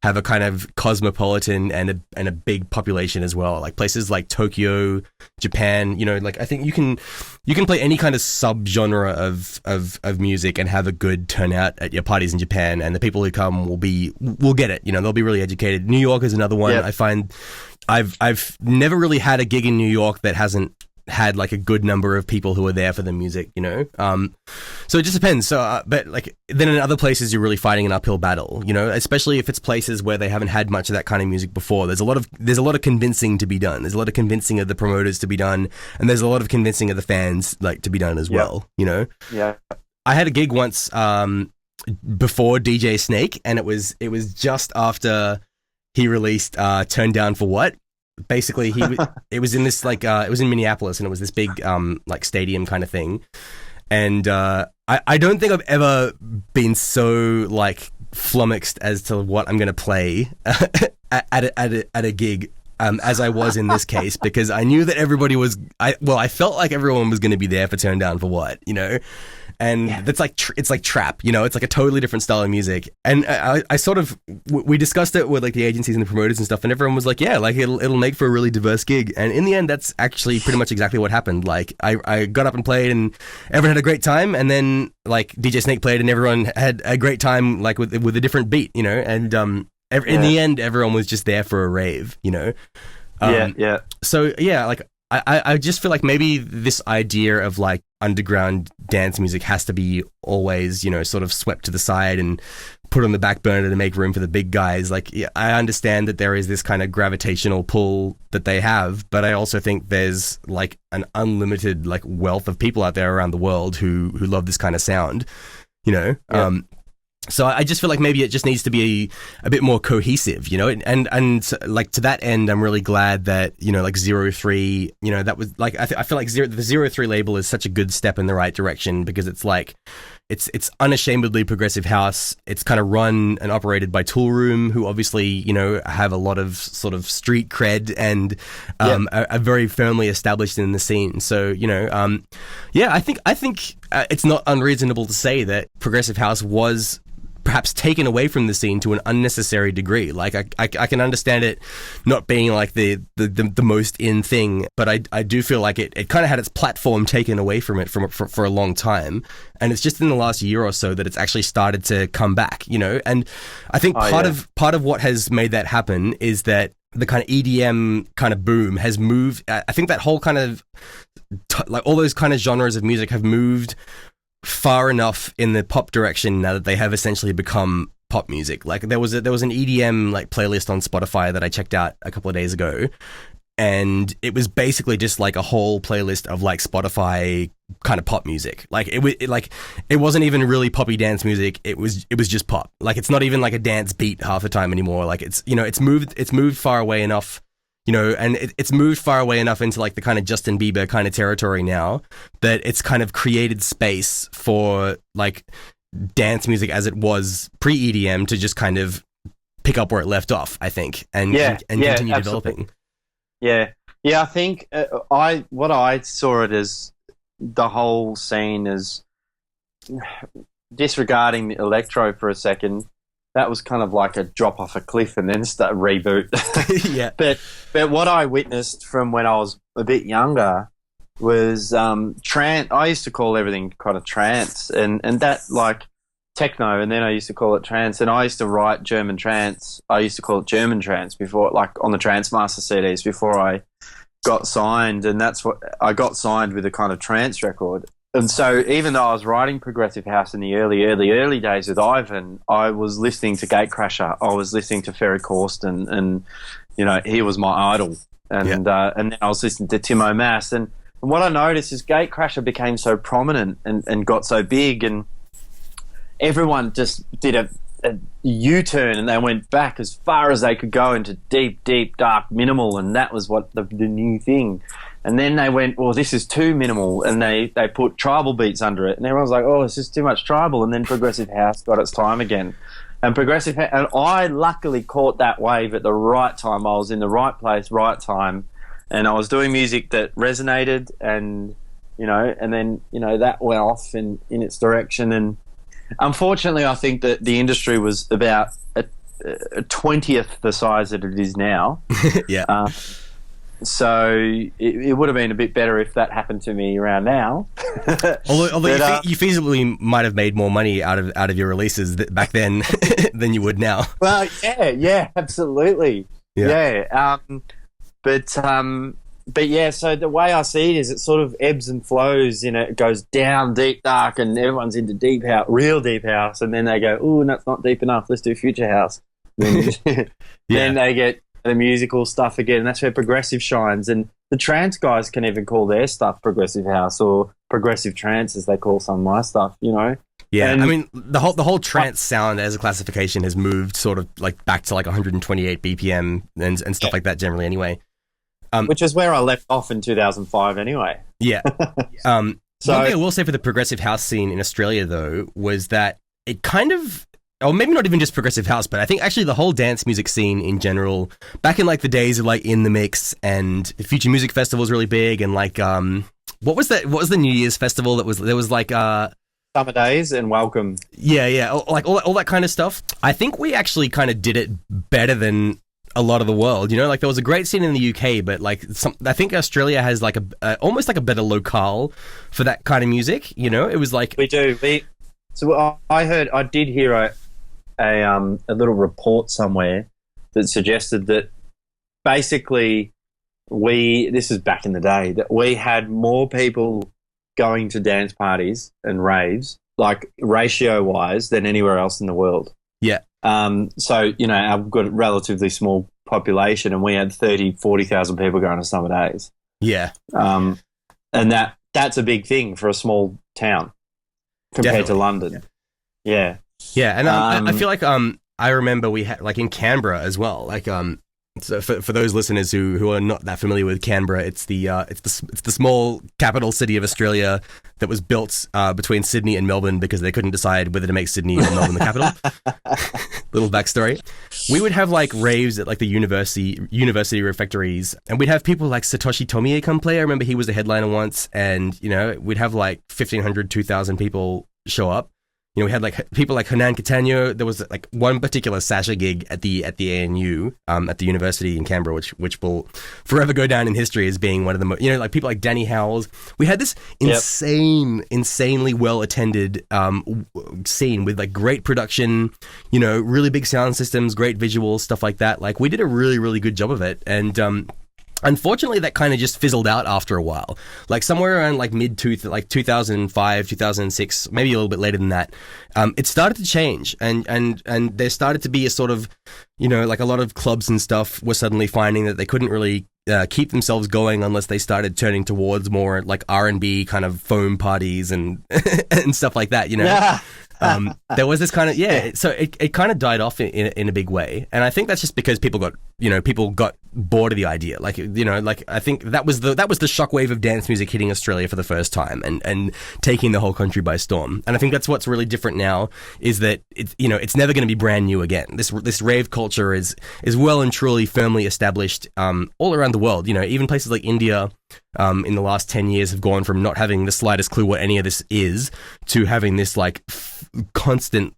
have a kind of cosmopolitan and a big population as well, like places like Tokyo, Japan. You know, like I think you can play any kind of subgenre of music and have a good turnout at your parties in Japan, and the people who come will get it. You know, they'll be really educated. New York is another one. Yep. I find I've never really had a gig in New York that hasn't had like a good number of people who are there for the music, you know? So it just depends. So, but like then in other places you're really fighting an uphill battle, you know, especially if it's places where they haven't had much of that kind of music before. There's a lot of convincing to be done. There's a lot of convincing of the promoters to be done, and there's a lot of convincing of the fans like to be done as well, you know? Yeah. I had a gig once before DJ Snake, and it was just after he released Turn Down for What. Basically, it was in this like it was in Minneapolis, and it was this big like stadium kind of thing. And I don't think I've ever been so like flummoxed as to what I'm going to play at a gig as I was in this case, because I knew that everybody was. I felt like everyone was going to be there for Turn Down for What, you know. And that's like it's like trap, you know. It's like a totally different style of music. And I sort of we discussed it with like the agencies and the promoters and stuff, and everyone was like, yeah, like it'll make for a really diverse gig. And in the end, that's actually pretty much exactly what happened. Like I got up and played, and everyone had a great time. And then like DJ Snake played, and everyone had a great time, like with a different beat, you know. And in the end, everyone was just there for a rave, you know. So yeah, like I just feel like maybe this idea of like underground dance music has to be always, you know, sort of swept to the side and put on the back burner to make room for the big guys. Like, yeah, I understand that there is this kind of gravitational pull that they have, but I also think there's like an unlimited like wealth of people out there around the world who love this kind of sound, you know. Yeah. So I just feel like maybe it just needs to be a bit more cohesive, you know, and like to that end, I'm really glad that, you know, like Zerothree, you know, that was like, I feel like the Zerothree label is such a good step in the right direction, because it's like, it's unashamedly progressive house. It's kind of run and operated by Tool Room, who obviously, you know, have a lot of sort of street cred and are very firmly established in the scene. So, you know, I think it's not unreasonable to say that progressive house was perhaps taken away from the scene to an unnecessary degree. Like I can understand it not being like the most in thing, but I do feel like it kind of had its platform taken away from it for a long time, and it's just in the last year or so that it's actually started to come back, you know. And I think part of what has made that happen is that the kind of EDM kind of boom has moved. I think that whole kind of like all those kind of genres of music have moved far enough in the pop direction now that they have essentially become pop music. Like there was an EDM like playlist on Spotify that I checked out a couple of days ago, and it was basically just like a whole playlist of like Spotify kind of pop music. Like it wasn't even really poppy dance music. It was just pop. Like it's not even like a dance beat half the time anymore. Like it's, you know, it's moved far away enough, you know, and it's moved far away enough into like the kind of Justin Bieber kind of territory now that it's kind of created space for like dance music as it was pre-EDM to just kind of pick up where it left off, I think, and continue absolutely. Developing. Yeah. I think what I saw it as the whole scene as, disregarding the electro for a second, that was kind of like a drop off a cliff and then start reboot. Yeah. But what I witnessed from when I was a bit younger was trance. I used to call everything kind of trance, and that like techno, and then I used to call it trance. And I used to write German trance. I used to call it German trance before, like on the Trance Master CDs before I got signed, and that's what I got signed with, a kind of trance record. And so even though I was writing progressive house in the early days with Ivan, I was listening to Gatecrasher. I was listening to Ferry Corsten, and you know, he was my idol. And then I was listening to Tim O'Mass, and what I noticed is Gatecrasher became so prominent and got so big, and everyone just did a U-turn, and they went back as far as they could go into deep, dark minimal, and that was what the new thing. And then they went, well, this is too minimal, and they put tribal beats under it, and everyone's like, oh, it's just too much tribal. And then progressive house got its time again, and and I luckily caught that wave at the right time. I was in the right place, right time, and I was doing music that resonated, and you know, and then you know that went off in its direction. And unfortunately, I think that the industry was about a 20th the size that it is now. Yeah. So it would have been a bit better if that happened to me around now. although you feasibly might have made more money out of your releases back then than you would now. Well, yeah, absolutely. Yeah. But yeah, so the way I see it is it sort of ebbs and flows. You know, it goes down deep, dark, and everyone's into deep house, real deep house, and then they go, "Ooh, that's not deep enough. Let's do future house." Then they get the musical stuff again. And that's where progressive shines. And the trance guys can even call their stuff progressive house or progressive trance, as they call some of my stuff. You know. Yeah, and I mean the whole trance sound as a classification has moved sort of like back to like 128 BPM and stuff like that generally. Anyway. Which is where I left off in 2005 anyway. Yeah. So one thing I will say for the progressive house scene in Australia, though, was that it kind of, or maybe not even just progressive house, but I think actually the whole dance music scene in general, back in like the days of like In the Mix and the Future Music Festival was really big, and like, what was the New Year's festival there was like, Summer Days and Welcome. Yeah. Like all that kind of stuff. I think we actually kind of did it better than a lot of the world, you know, like there was a great scene in the UK, but like I think Australia has like almost like a better locale for that kind of music, you know. It was like we do. So I did hear a little report somewhere that suggested that basically this is back in the day, that we had more people going to dance parties and raves, like ratio wise, than anywhere else in the world. Yeah. So, you know, I've got a relatively small population, and we had 40,000 people going to Summer Days. Yeah. And that's a big thing for a small town compared to London. Yeah. Yeah. And I feel like I remember we had like in Canberra as well. Like so for those listeners who are not that familiar with Canberra, it's the small capital city of Australia that was built between Sydney and Melbourne because they couldn't decide whether to make Sydney or Melbourne the capital. Little backstory. We would have like raves at like the university refectories, and we'd have people like Satoshi Tomie come play. I remember he was the headliner once, and you know, we'd have like 1,500, 2,000 people show up. You know, we had like people like Hernan Catano. There was like one particular Sasha gig at the ANU, at the university in Canberra, which will forever go down in history as being one of the most, you know, like people like Danny Howells. We had this insanely well attended scene with like great production, you know, really big sound systems, great visuals, stuff like that. Like we did a really, really good job of it, and unfortunately, that kind of just fizzled out after a while. Like somewhere around like 2005, 2006, maybe a little bit later than that, it started to change, and there started to be a sort of, you know, like a lot of clubs and stuff were suddenly finding that they couldn't really keep themselves going unless they started turning towards more like R&B kind of foam parties and and stuff like that, you know. Yeah. There was this kind of so it kind of died off in a big way, and I think that's just because people got bored of the idea. Like, you know, like I think that was the shockwave of dance music hitting Australia for the first time and taking the whole country by storm. And I think that's what's really different now is that it's never going to be brand new again. This rave culture is well and truly firmly established all around the world. You know, even places like India in the last 10 years have gone from not having the slightest clue what any of this is to having this like constant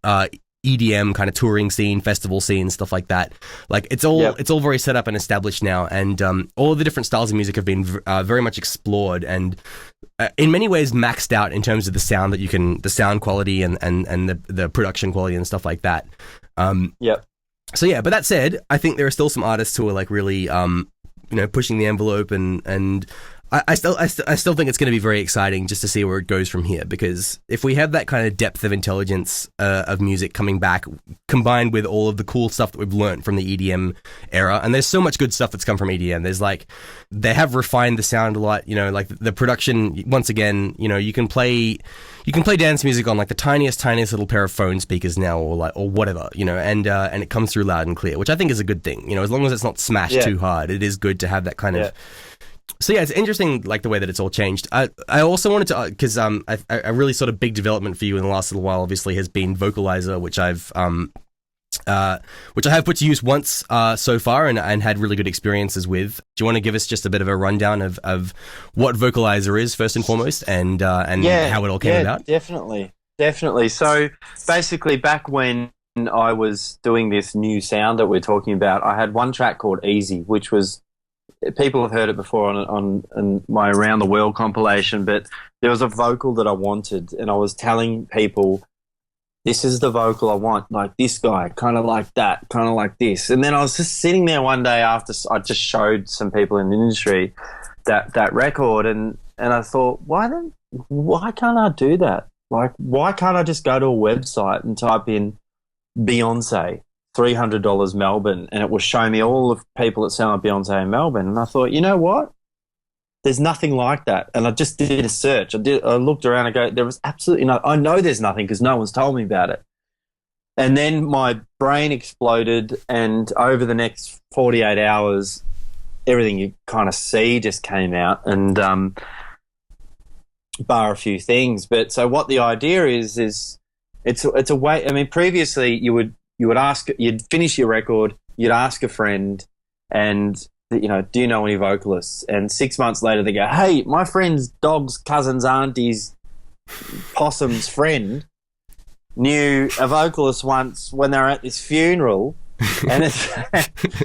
EDM kind of touring scene, festival scene, stuff like that. Like it's all very set up and established now, and all of the different styles of music have been very much explored and in many ways maxed out in terms of the sound that the sound quality and the production quality and stuff like that. So yeah, but that said, I think there are still some artists who are like really pushing the envelope, and I still think it's going to be very exciting just to see where it goes from here, because if we have that kind of depth of intelligence of music coming back, combined with all of the cool stuff that we've learned from the EDM era, and there's so much good stuff that's come from EDM. There's like, they have refined the sound a lot, like the production, once again, you can play dance music on like the tiniest little pair of phone speakers now, or whatever, and it comes through loud and clear, which I think is a good thing, as long as it's not smashed too hard. It is good to have that kind of. So yeah, it's interesting, like the way that it's all changed. I also wanted to, because a really sort of big development for you in the last little while, obviously, has been Vocalizer, which I have put to use once so far, and had really good experiences with. Do you want to give us just a bit of a rundown of what Vocalizer is first and foremost, and how it all came about? Definitely. So basically, back when I was doing this new sound that we're talking about, I had one track called Easy, which was, people have heard it before on my Around the World compilation, but there was a vocal that I wanted, and I was telling people, this is the vocal I want, like this guy, kind of like that, kind of like this. And then I was just sitting there one day after I just showed some people in the industry that record, and I thought, why can't I do that? Like, why can't I just go to a website and type in Beyonce, $300 Melbourne, and it will show me all the people that sound like Beyonce in Melbourne? And I thought, you know what? There's nothing like that. And I just did a search. I looked around and go, there was absolutely no, I know there's nothing because no one's told me about it. And then my brain exploded, and over the next 48 hours, everything you kind of see just came out, and bar a few things. But so what the idea is it's a way, I mean, previously you'd finish your record, you'd ask a friend, and do you know any vocalists? And 6 months later they go, hey, my friend's dog's cousin's auntie's possum's friend knew a vocalist once when they were at this funeral. And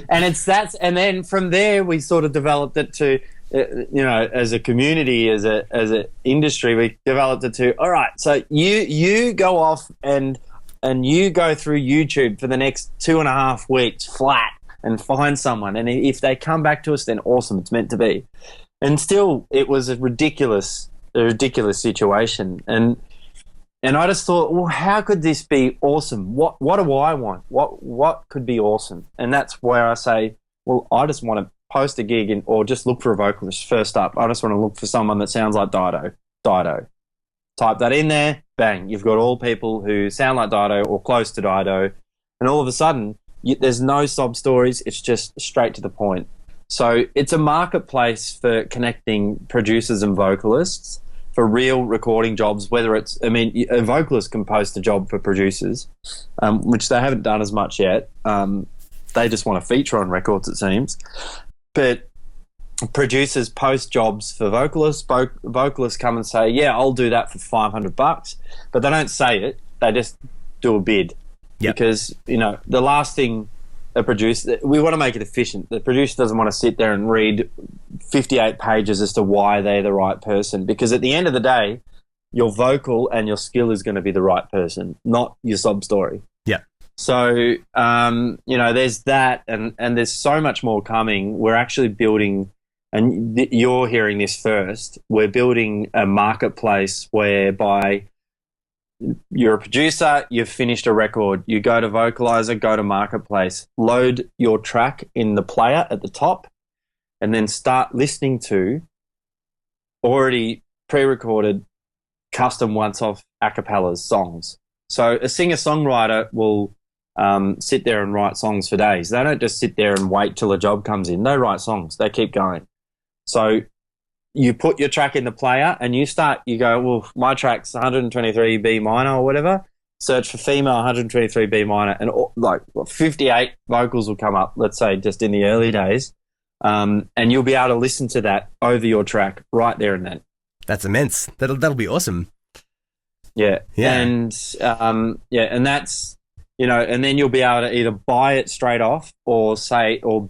and then from there we sort of developed it to, as a community, as a industry, we developed it to, all right, so you go off and you go through YouTube for the next 2.5 weeks flat and find someone, and if they come back to us, then awesome, it's meant to be. And still, it was a ridiculous situation, and I just thought, well, how could this be awesome? What do I want? What could be awesome? And that's where I say, well, I just want to post a gig or just look for a vocalist first up. I just want to look for someone that sounds like Dido. Type that in there, bang, you've got all people who sound like Dido or close to Dido, and all of a sudden, there's no sob stories, it's just straight to the point. So it's a marketplace for connecting producers and vocalists for real recording jobs, whether it's, I mean, a vocalist can post a job for producers, which they haven't done as much yet. They just want to feature on records, it seems. But producers post jobs for vocalists. Vocalists come and say, yeah, I'll do that for $500, but they don't say it. They just do a bid. Yep. Because, the last thing a producer, we want to make it efficient. The producer doesn't want to sit there and read 58 pages as to why they're the right person, because at the end of the day, your vocal and your skill is going to be the right person, not your sob story. Yeah. So, there's that, and there's so much more coming. We're actually building, and you're hearing this first, we're building a marketplace whereby you're a producer, you've finished a record, you go to Vocalizer, go to Marketplace, load your track in the player at the top, and then start listening to already pre-recorded custom once-off a cappellas songs. So a singer-songwriter will sit there and write songs for days. They don't just sit there and wait till a job comes in. They write songs. They keep going. So you put your track in the player and you go, well, my track's 123 B minor or whatever. Search for female 123 B minor, and 58 vocals will come up, let's say, just in the early days. And you'll be able to listen to that over your track right there and then. That's immense. That'll be awesome. Yeah. And and that's and then you'll be able to either buy it straight off or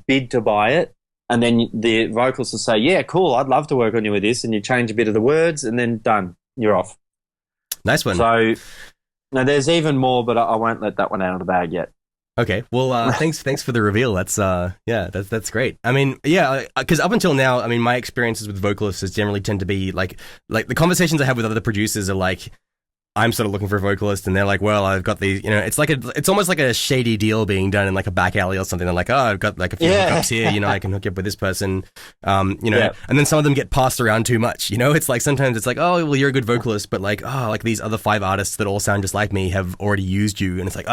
bid to buy it. And then the vocalist will say, yeah, cool, I'd love to work on you with this. And you change a bit of the words and then done, you're off. Nice one. So now there's even more, but I won't let that one out of the bag yet. Okay. Well, thanks for the reveal. That's that's great. I mean, yeah, because up until now, I mean, my experiences with vocalists has generally tend to be like the conversations I have with other producers are like, I'm sort of looking for a vocalist, and they're like, well, I've got these, it's almost like a shady deal being done in like a back alley or something. They're like, oh, I've got like a few hookups here, I can hook you up with this person, and then some of them get passed around too much, it's like, sometimes it's like, oh, well, you're a good vocalist, but like, oh, like these other 5 artists that all sound just like me have already used you, and it's like,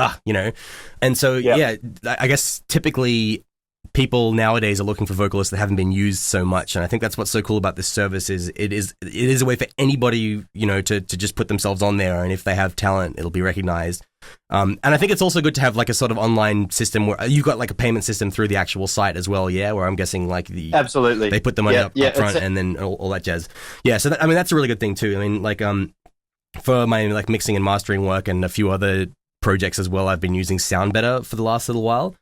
and so, I guess typically people nowadays are looking for vocalists that haven't been used so much, and I think that's what's so cool about this service is it is a way for anybody to just put themselves on there, and if they have talent, it'll be recognized. And I think it's also good to have like a sort of online system where you've got like a payment system through the actual site as well, where I'm guessing like absolutely they put the money up front and then all that jazz. Yeah, so that's a really good thing too. I mean, like for my like mixing and mastering work and a few other projects as well, I've been using Soundbetter for the last little while.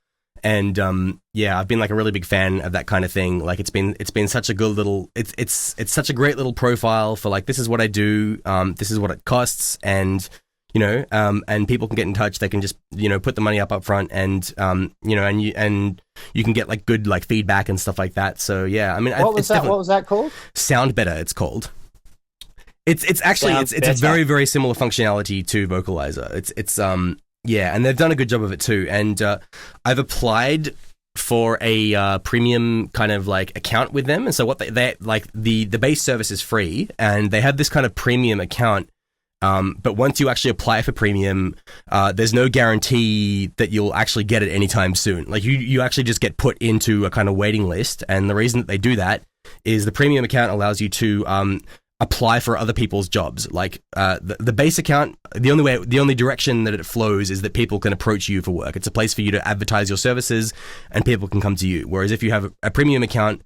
And I've been like a really big fan of that kind of thing. Like it's been such a good little it's such a great little profile for like, this is what I do, this is what it costs, and and people can get in touch. They can just put the money up front, and and you can get like good like feedback and stuff like that. So yeah, I mean, what was that called? Soundbetter, it's called. It's actually it's a very, very similar functionality to Vocalizer. It's and they've done a good job of it too. And I've applied for a premium kind of like account with them. And so what they like, the base service is free, and they have this kind of premium account. But once you actually apply for premium, there's no guarantee that you'll actually get it anytime soon. Like you actually just get put into a kind of waiting list. And the reason that they do that is the premium account allows you to apply for other people's jobs. Like the base account, the only direction that it flows is that people can approach you for work. It's a place for you to advertise your services, and people can come to you. Whereas if you have a premium account,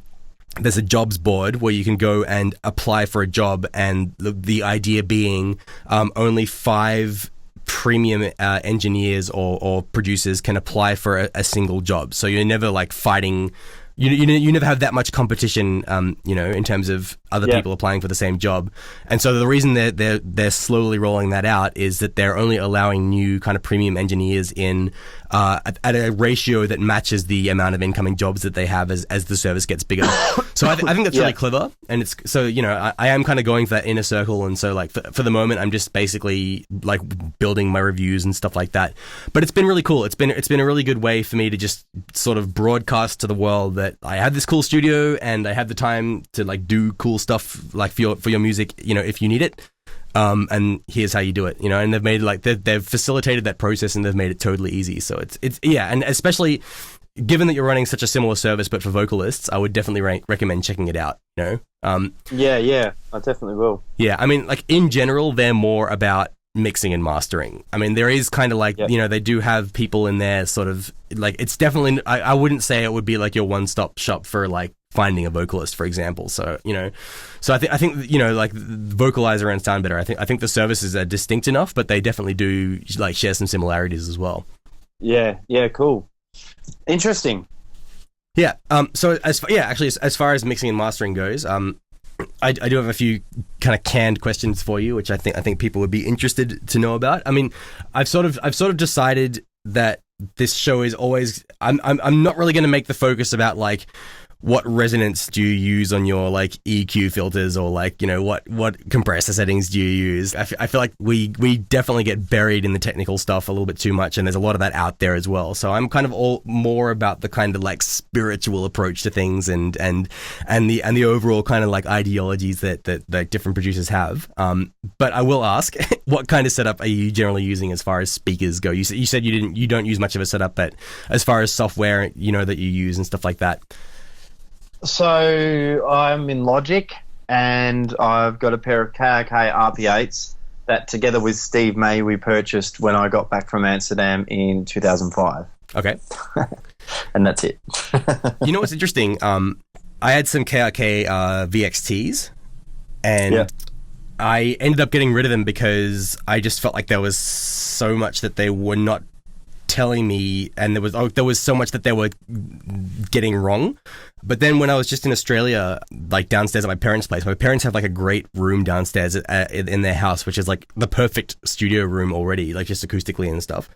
there's a jobs board where you can go and apply for a job, and the idea being only 5 premium engineers or producers can apply for a single job. So you're never like fighting. You never have that much competition, in terms of other people applying for the same job. And so the reason they're slowly rolling that out is that they're only allowing new kind of premium engineers in at a ratio that matches the amount of incoming jobs that they have as the service gets bigger. So I think that's really clever. And it's so, I am kind of going for that inner circle. And so like for the moment, I'm just basically like building my reviews and stuff like that. But it's been really cool. It's been a really good way for me to just sort of broadcast to the world that I have this cool studio and I have the time to like do cool stuff like for your music, if you need it. And here's how you do it, and they've made like they've facilitated that process, and they've made it totally easy. So it's and especially given that you're running such a similar service but for vocalists, I would definitely recommend checking it out. I definitely will. Yeah, I mean, like in general, they're more about mixing and mastering. I mean, there is kind of like they do have people in there, sort of like it's definitely. I wouldn't say it would be like your one-stop shop for like finding a vocalist, for example. So I think like Vocalizer and Soundbetter, I think the services are distinct enough, but they definitely do like share some similarities as well. Yeah, cool, interesting. Yeah. So as far as mixing and mastering goes, I do have a few kind of canned questions for you, which I think people would be interested to know about. I mean, I've sort of decided that this show is always I'm not really going to make the focus about like what resonance do you use on your like EQ filters, or like what compressor settings do you use. I feel like we definitely get buried in the technical stuff a little bit too much, and there's a lot of that out there as well. So I'm kind of all more about the kind of like spiritual approach to things and the overall kind of like ideologies that different producers have. But I will ask, what kind of setup are you generally using as far as speakers go? You said you don't use much of a setup, but as far as software that you use and stuff like that. So I'm in Logic, and I've got a pair of KRK RP8s that, together with Steve May, we purchased when I got back from Amsterdam in 2005. Okay. And that's it. What's interesting? I had some KRK VXTs, and I ended up getting rid of them because I just felt like there was so much that they were not telling me, and there was so much that they were getting wrong. But then when I was just in Australia, like downstairs at my parents' place, my parents have like a great room downstairs in their house, which is like the perfect studio room already, like just acoustically and stuff.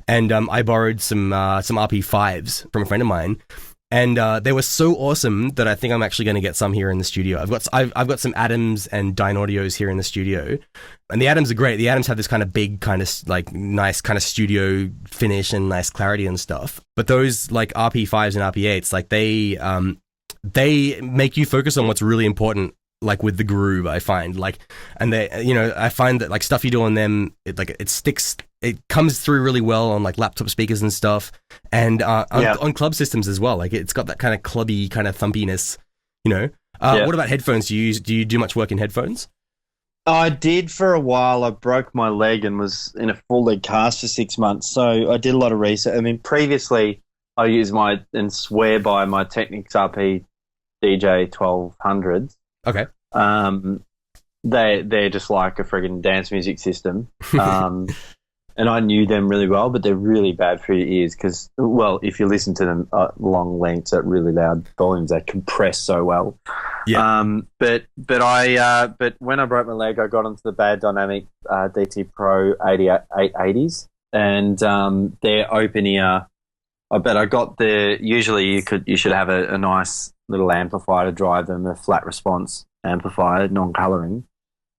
And I borrowed some RP5s from a friend of mine. And they were so awesome that I think I'm actually going to get some here in the studio. I've got some Adams and Dynaudios here in the studio, and the Adams are great. The Adams have this kind of big, kind of like nice kind of studio finish and nice clarity and stuff. But those like RP5s and RP8s, like they make you focus on what's really important, like with the groove. I find I find that like stuff you do on them, it sticks. It comes through really well on like laptop speakers and stuff, and on club systems as well. Like it's got that kind of clubby kind of thumpiness, you know. What about headphones? Do you do much work in headphones? I did for a while. I broke my leg and was in a full leg cast for 6 months. So I did a lot of research. I mean, previously I used and swear by my Technics RP DJ 1200s. Okay. They're just like a friggin' dance music system. And I knew them really well, but they're really bad for your ears because, well, if you listen to them at long lengths at really loud volumes, they compress so well. Yeah. But when I broke my leg, I got onto the Bad Dynamic DT Pro 880s, and they're open ear. But I got usually you should have a nice little amplifier to drive them, a flat response amplifier, non-coloring,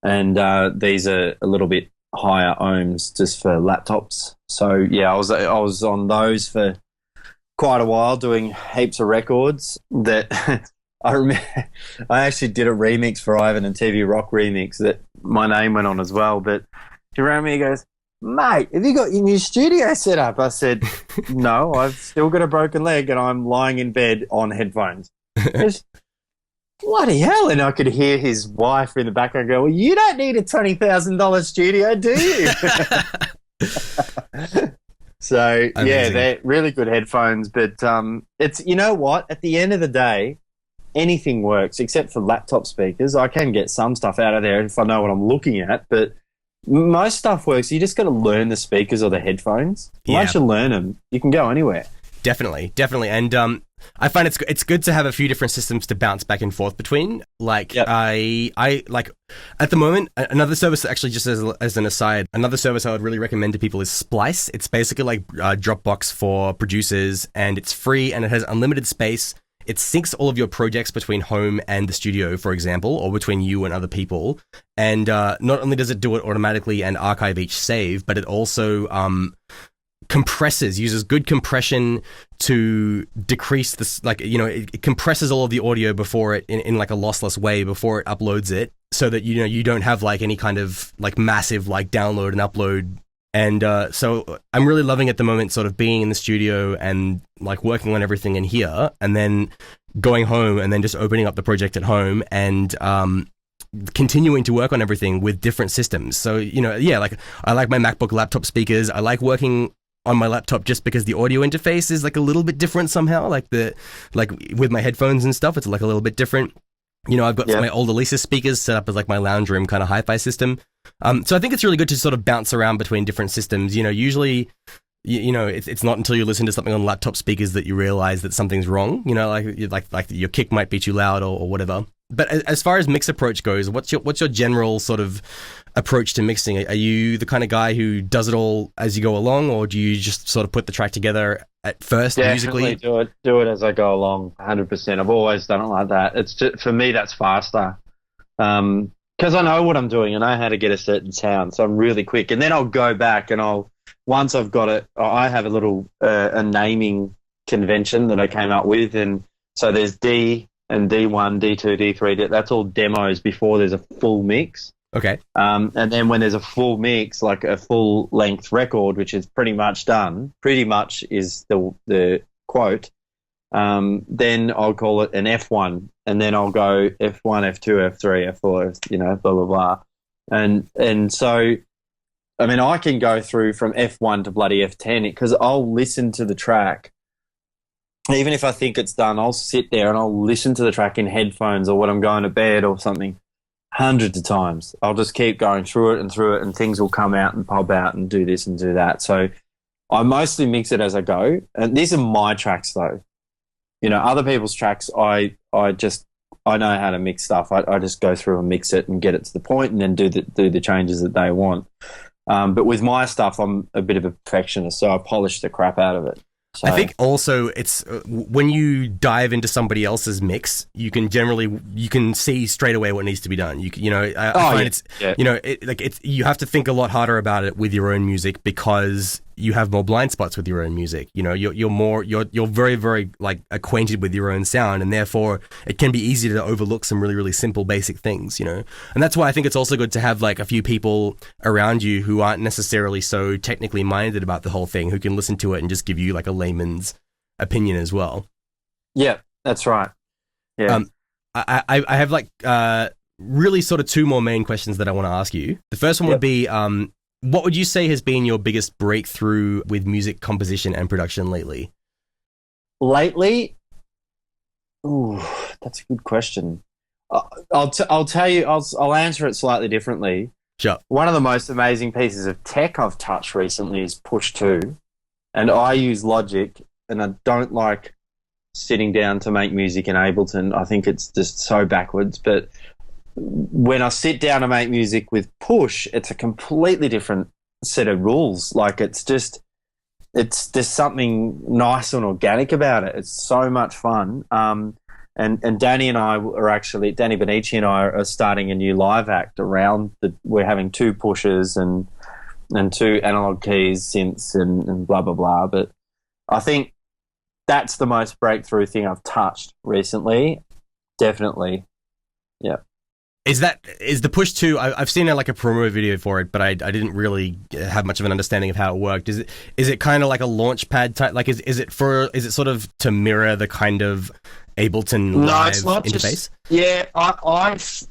and these are a little bit higher ohms just for laptops. So yeah, I was on those for quite a while doing heaps of records that I remember. I actually did a remix for Ivan and TV Rock remix that my name went on as well. But he ran me, he goes, "Mate, have you got your new studio set up?" I said, "No, I've still got a broken leg and I'm lying in bed on headphones." Bloody hell. And I could hear his wife in the background go, "Well, you don't need a $20,000 studio, do you?" So, amazing. Yeah, they're really good headphones. But it's, you know what? At the end of the day, anything works except for laptop speakers. I can get some stuff out of there if I know what I'm looking at. But most stuff works. You just got to learn the speakers or the headphones. Once you learn them, you can go anywhere. Definitely. And I find it's good to have a few different systems to bounce back and forth between. Like, yep. I like at the moment, another service, actually, just as an aside, another service I would really recommend to people is Splice. It's basically like Dropbox for producers, and it's free and it has unlimited space. It syncs all of your projects between home and the studio, for example, or between you and other people. And not only does it do it automatically and archive each save, but it also uses good compression to decrease this, like, you know, it compresses all of the audio before it in like a lossless way before it uploads it, so that, you know, you don't have like any kind of like massive like download and upload. And so I'm really loving at the moment sort of being in the studio and like working on everything in here, and then going home and then just opening up the project at home and continuing to work on everything with different systems. So, you know, yeah, like I like my MacBook laptop speakers. I like working on my laptop just because the audio interface is like a little bit different somehow, like with my headphones and stuff, it's like a little bit different. You know, I've got my old Alesis speakers set up as like my lounge room kind of hi-fi system. So I think it's really good to sort of bounce around between different systems. You know, usually, you know, it's not until you listen to something on laptop speakers that you realize that something's wrong. You know, like your kick might be too loud or whatever. But as far as mix approach goes, what's your general sort of approach to mixing? Are you the kind of guy who does it all as you go along, or do you just sort of put the track together at first? Definitely musically? Do it as I go along, 100%. I've always done it like that. It's just, for me, that's faster. Because I know what I'm doing. I know how to get a certain sound, so I'm really quick. And then I'll go back and once I've got it, I have a little a naming convention that I came up with. And so there's D and D1, D2, D3. That's all demos before there's a full mix. Okay. And then when there's a full mix, like a full length record, which is pretty much done, pretty much is the quote, then I'll call it an F1, and then I'll go F1, F2, F3, F4, you know, blah, blah, blah. And so, I mean, I can go through from F1 to bloody F10 because I'll listen to the track. Even if I think it's done, I'll sit there and I'll listen to the track in headphones or when I'm going to bed or something hundreds of times. I'll just keep going through it, and things will come out and pop out and do this and do that. So I mostly mix it as I go. And these are my tracks though. Other people's tracks, I know how to mix stuff. I just go through and mix it and get it to the point and then do the changes that they want. But with my stuff, I'm a bit of a perfectionist, so I polish the crap out of it. So, I think also it's when you dive into somebody else's mix, you can see straight away what needs to be done. I find it's you have to think a lot harder about it with your own music because you have more blind spots with your own music. You're very, very like acquainted with your own sound, and therefore it can be easy to overlook some really, really simple basic things. And that's why I think it's also good to have like a few people around you who aren't necessarily so technically minded about the whole thing, who can listen to it and just give you like a layman's opinion as well. Yeah, that's right. Yeah. I have like really sort of two more main questions that I want to ask you. The first one would be, what would you say has been your biggest breakthrough with music composition and production lately? Lately? Ooh, that's a good question. I'll tell you, I'll answer it slightly differently. Sure. One of the most amazing pieces of tech I've touched recently is Push 2. And I use Logic, and I don't like sitting down to make music in Ableton. I think it's just so backwards. But when I sit down to make music with Push, it's a completely different set of rules. Like there's something nice and organic about it. It's so much fun. And Danny and I are actually, Danny Benici and I are starting a new live act around we're having 2 pushes and 2 analog keys, synths and blah, blah, blah. But I think that's the most breakthrough thing I've touched recently. Definitely. Yeah. Is the Push 2? I've seen like a promo video for it, but I didn't really have much of an understanding of how it worked. Is it kind of like a launch pad type? Like is it sort of to mirror the kind of Ableton Live interface?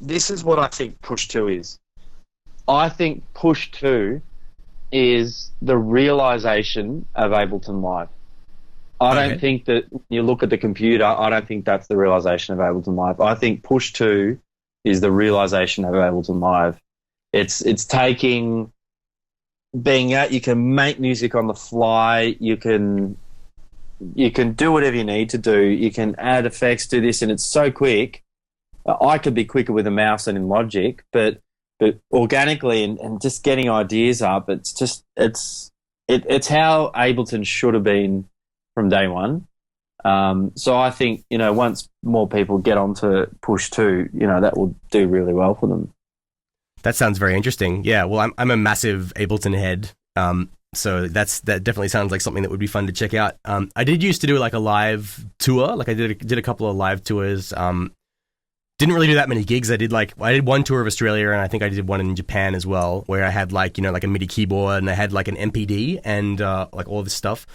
This is what I think Push 2 is. I think Push 2 is the realization of Ableton Live. I don't think that when you look at the computer, I don't think that's the realization of Ableton Live. I think Push 2 is the realization of Ableton Live. It's taking being out. You can make music on the fly. You can do whatever you need to do. You can add effects, do this, and it's so quick. I could be quicker with a mouse than in Logic, but organically and just getting ideas up. It's how Ableton should have been from day one. So I think, once more people get onto Push 2, that will do really well for them. That sounds very interesting. Yeah, well, I'm a massive Ableton head, so that definitely sounds like something that would be fun to check out. I did used to do like a live tour, like I did a couple of live tours. Didn't really do that many gigs. I did one tour of Australia, and I think I did one in Japan as well, where I had like a MIDI keyboard and I had like an MPD and like all this stuff.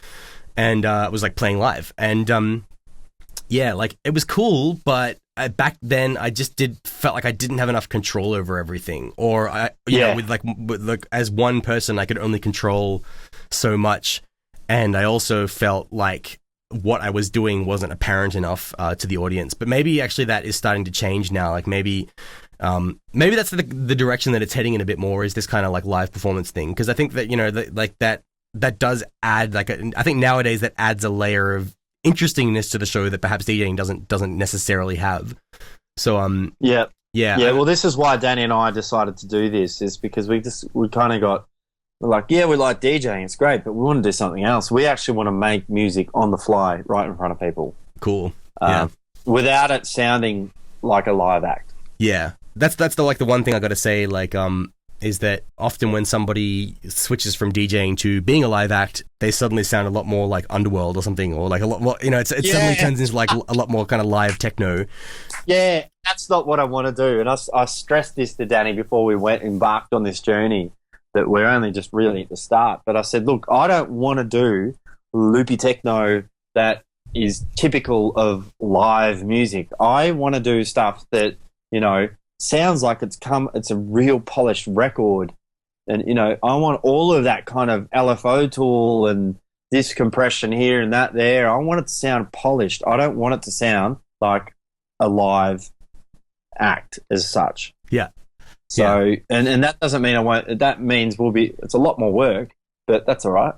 And it was like playing live, and like it was cool. But back then, I just felt like I didn't have enough control over everything, or with as one person, I could only control so much, and I also felt like what I was doing wasn't apparent enough to the audience. But maybe actually that is starting to change now. Like maybe that's the direction that it's heading in a bit more, is this kind of like live performance thing, because I think that that does add I think nowadays that adds a layer of interestingness to the show that perhaps DJing doesn't necessarily have. So yeah. Well, this is why Danny and I decided to do this, is because we kind of got like, we like DJing, it's great, but we want to do something else. We actually want to make music on the fly right in front of people. Cool. Without it sounding like a live act. Yeah, that's the one thing I got to say. Like is that often when somebody switches from DJing to being a live act, they suddenly sound a lot more like Underworld or something, or like a lot more, it suddenly turns into like a lot more kind of live techno. Yeah, that's not what I want to do. And I stressed this to Danny before we embarked on this journey, that we're only just really at the start. But I said, look, I don't want to do loopy techno that is typical of live music. I want to do stuff that, sounds like it's a real polished record. And, I want all of that kind of LFO tool and this compression here and that there. I want it to sound polished. I don't want it to sound like a live act as such. Yeah. So, and that doesn't mean I won't, that means it's a lot more work, but that's all right.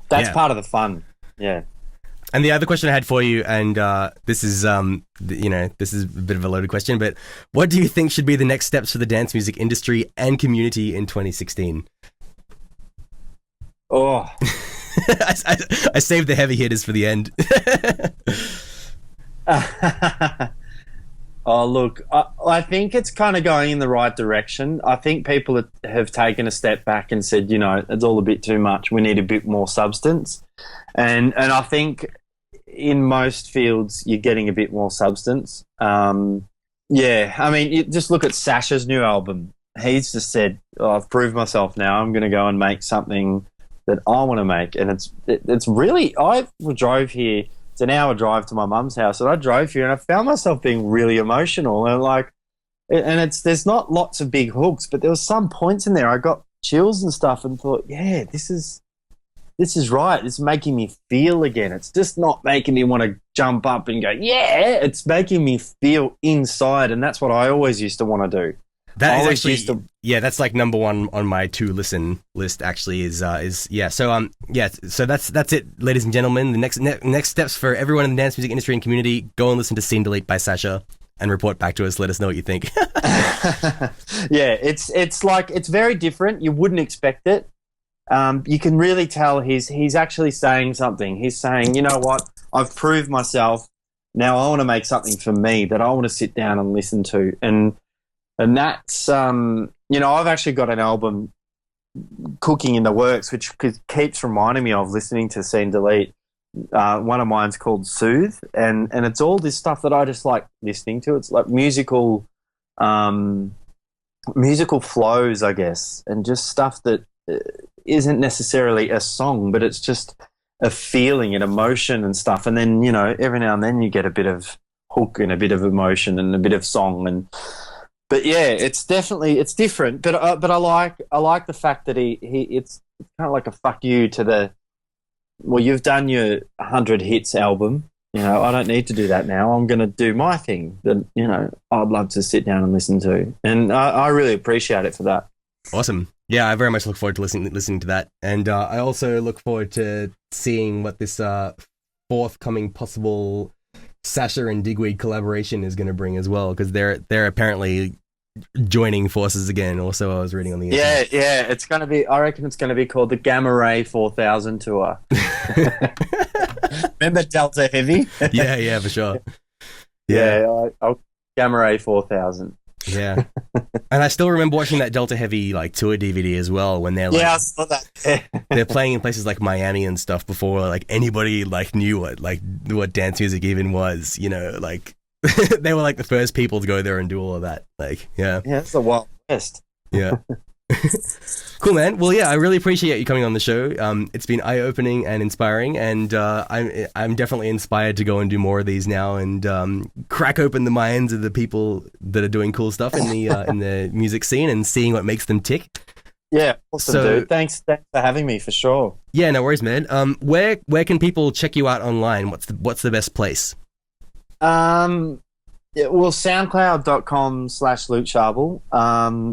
That's part of the fun. Yeah. And the other question I had for you, and this is, this is a bit of a loaded question, but what do you think should be the next steps for the dance music industry and community in 2016? Oh, I saved the heavy hitters for the end. Oh, look, I think it's kind of going in the right direction. I think people have taken a step back and said, it's all a bit too much. We need a bit more substance. And I think in most fields, you're getting a bit more substance. I mean, you just look at Sasha's new album. He's just said, I've proved myself now. I'm going to go and make something that I want to make. And it's really, I drove here. It's an hour drive to my mum's house, and I drove here and I found myself being really emotional and there's not lots of big hooks, but there was some points in there I got chills and stuff and thought, yeah, this is right. It's making me feel again. It's just not making me want to jump up and go, yeah, it's making me feel inside, and that's what I always used to want to do. That is actually, that's like number one on my to listen list. Actually, So that's it, ladies and gentlemen. The next steps for everyone in the dance music industry and community: go and listen to "Scene Delete" by Sasha, and report back to us. Let us know what you think. Yeah, it's very different. You wouldn't expect it. You can really tell he's actually saying something. He's saying, you know what? I've proved myself. Now I want to make something for me that I want to sit down and listen to. And that's, I've actually got an album cooking in the works, which keeps reminding me of listening to Scene Delete. One of mine's called Soothe, and it's all this stuff that I just like listening to. It's like musical flows, I guess, and just stuff that isn't necessarily a song, but it's just a feeling and emotion and stuff. And then, every now and then you get a bit of hook and a bit of emotion and a bit of song. But yeah, it's different. But I like the fact that it's kind of like a fuck you to you've done your 100 hits album. I don't need to do that now. I'm going to do my thing that I'd love to sit down and listen to, and I really appreciate it for that. Awesome. Yeah, I very much look forward to listening to that, and I also look forward to seeing what this forthcoming possible Sasha and Digweed collaboration is going to bring as well, because they're apparently joining forces again. Also, I was reading on the internet. Yeah, it's going to be. I reckon it's going to be called the Gamma Ray 4000 tour. Remember Delta Heavy? yeah, for sure. Yeah, Gamma Ray 4000. Yeah, and I still remember watching that Delta Heavy tour DVD as well, when they're I saw that. They're playing in places like Miami and stuff before anybody knew what dance music even was. They were the first people to go there and do all of that. It's the Wild West. Yeah. Cool, man. Well, yeah, I really appreciate you coming on the show. It's been eye-opening and inspiring, and I'm definitely inspired to go and do more of these now and crack open the minds of the people that are doing cool stuff in the music scene and seeing what makes them tick. Yeah, awesome, dude. Thanks for having me, for sure. Yeah, no worries, man. Where can people check you out online? What's the best place? SoundCloud.com/Luke Chable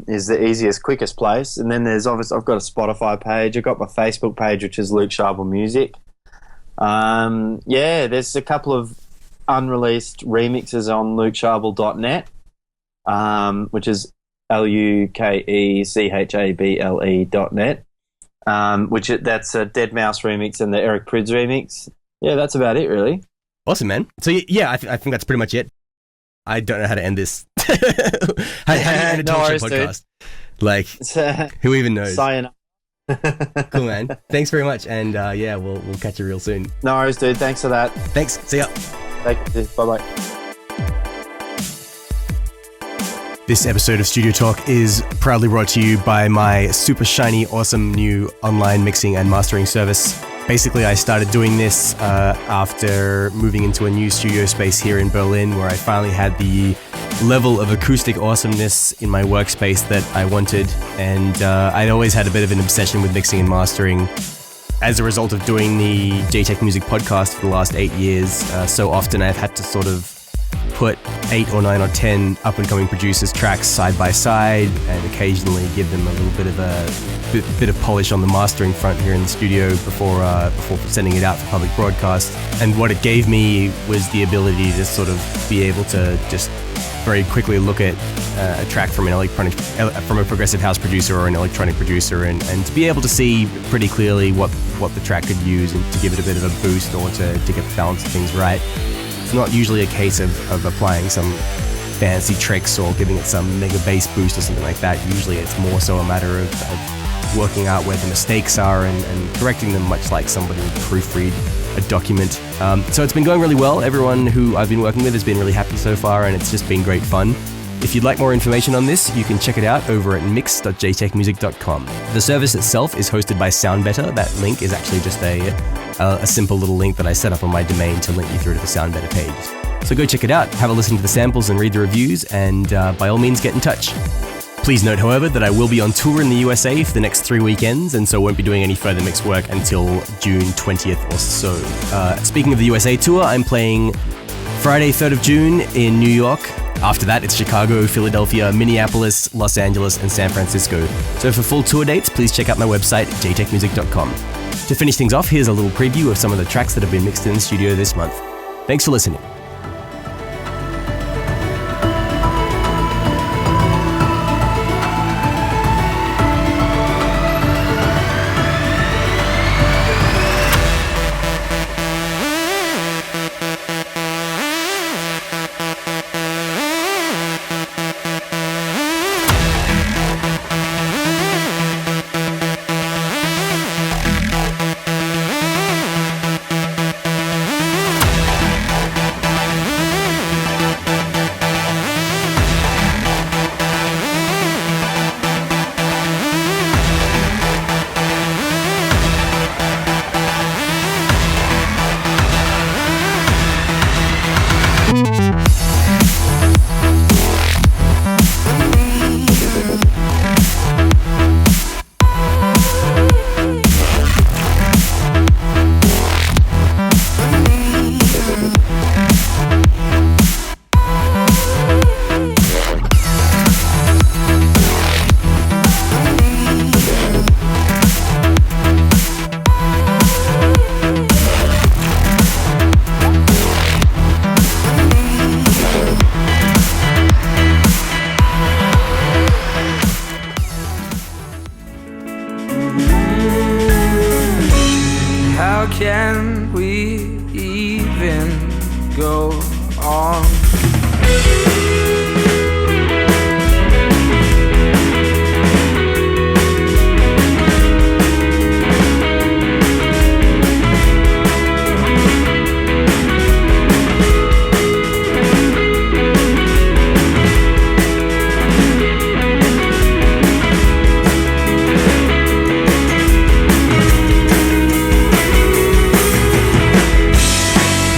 is the easiest, quickest place. And then there's I've got a Spotify page. I've got my Facebook page, which is Luke Chable Music. There's a couple of unreleased remixes on lukechable.net, which is LUKECHABLE.net, that's a Dead Mouse remix and the Eric Prydz remix. Yeah, that's about it, really. Awesome, man. So yeah, I think that's pretty much it. I don't know how to end this. how do you end a talk show podcast? Who even knows? Sayonara. Cool, man. Thanks very much, and we'll catch you real soon. No worries, dude. Thanks for that. Thanks. See ya. Thank you. Bye-bye. This episode of Studio Talk is proudly brought to you by my super shiny, awesome new online mixing and mastering service. Basically, I started doing this after moving into a new studio space here in Berlin, where I finally had the level of acoustic awesomeness in my workspace that I wanted. And I'd always had a bit of an obsession with mixing and mastering. As a result of doing the Jaytech Music podcast for the last 8 years, so often I've had to sort of put 8 or 9 or 10 up-and-coming producers' tracks side by side, and occasionally give them a little bit of a bit of polish on the mastering front here in the studio before sending it out for public broadcast. And what it gave me was the ability to sort of be able to just very quickly look at a track from from a progressive house producer or an electronic producer, and to be able to see pretty clearly what the track could use and to give it a bit of a boost or to get the balance of things right. It's not usually a case of applying some fancy tricks or giving it some mega bass boost or something like that. Usually it's more so a matter of working out where the mistakes are and correcting them, much like somebody would proofread a document. So it's been going really well. Everyone who I've been working with has been really happy so far, and it's just been great fun. If you'd like more information on this, you can check it out over at mix.jtechmusic.com. The service itself is hosted by Soundbetter. That link is actually just a simple little link that I set up on my domain to link you through to the Soundbetter page. So go check it out, have a listen to the samples and read the reviews, and by all means get in touch. Please note, however, that I will be on tour in the USA for the next 3 weekends, and so won't be doing any further mix work until June 20th or so. Speaking of the USA tour, I'm playing Friday, 3rd of June in New York. After that, it's Chicago, Philadelphia, Minneapolis, Los Angeles, and San Francisco. So for full tour dates, please check out my website, jtechmusic.com. To finish things off, here's a little preview of some of the tracks that have been mixed in the studio this month. Thanks for listening. Can we even go on?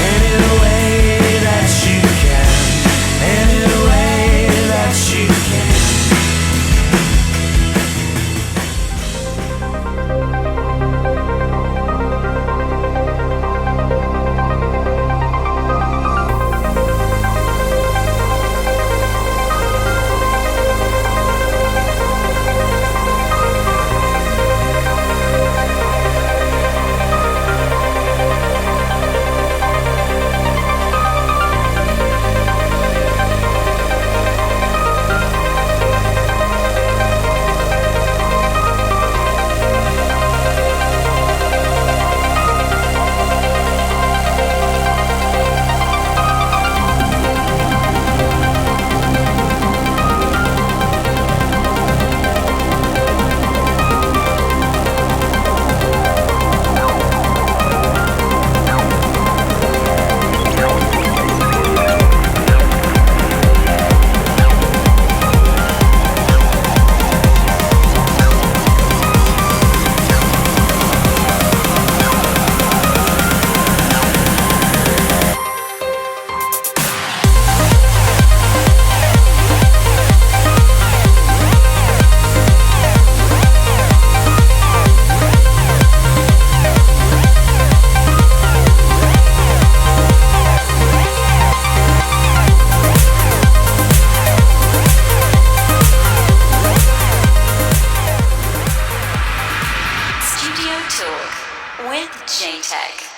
Any way that you can. Jaytech.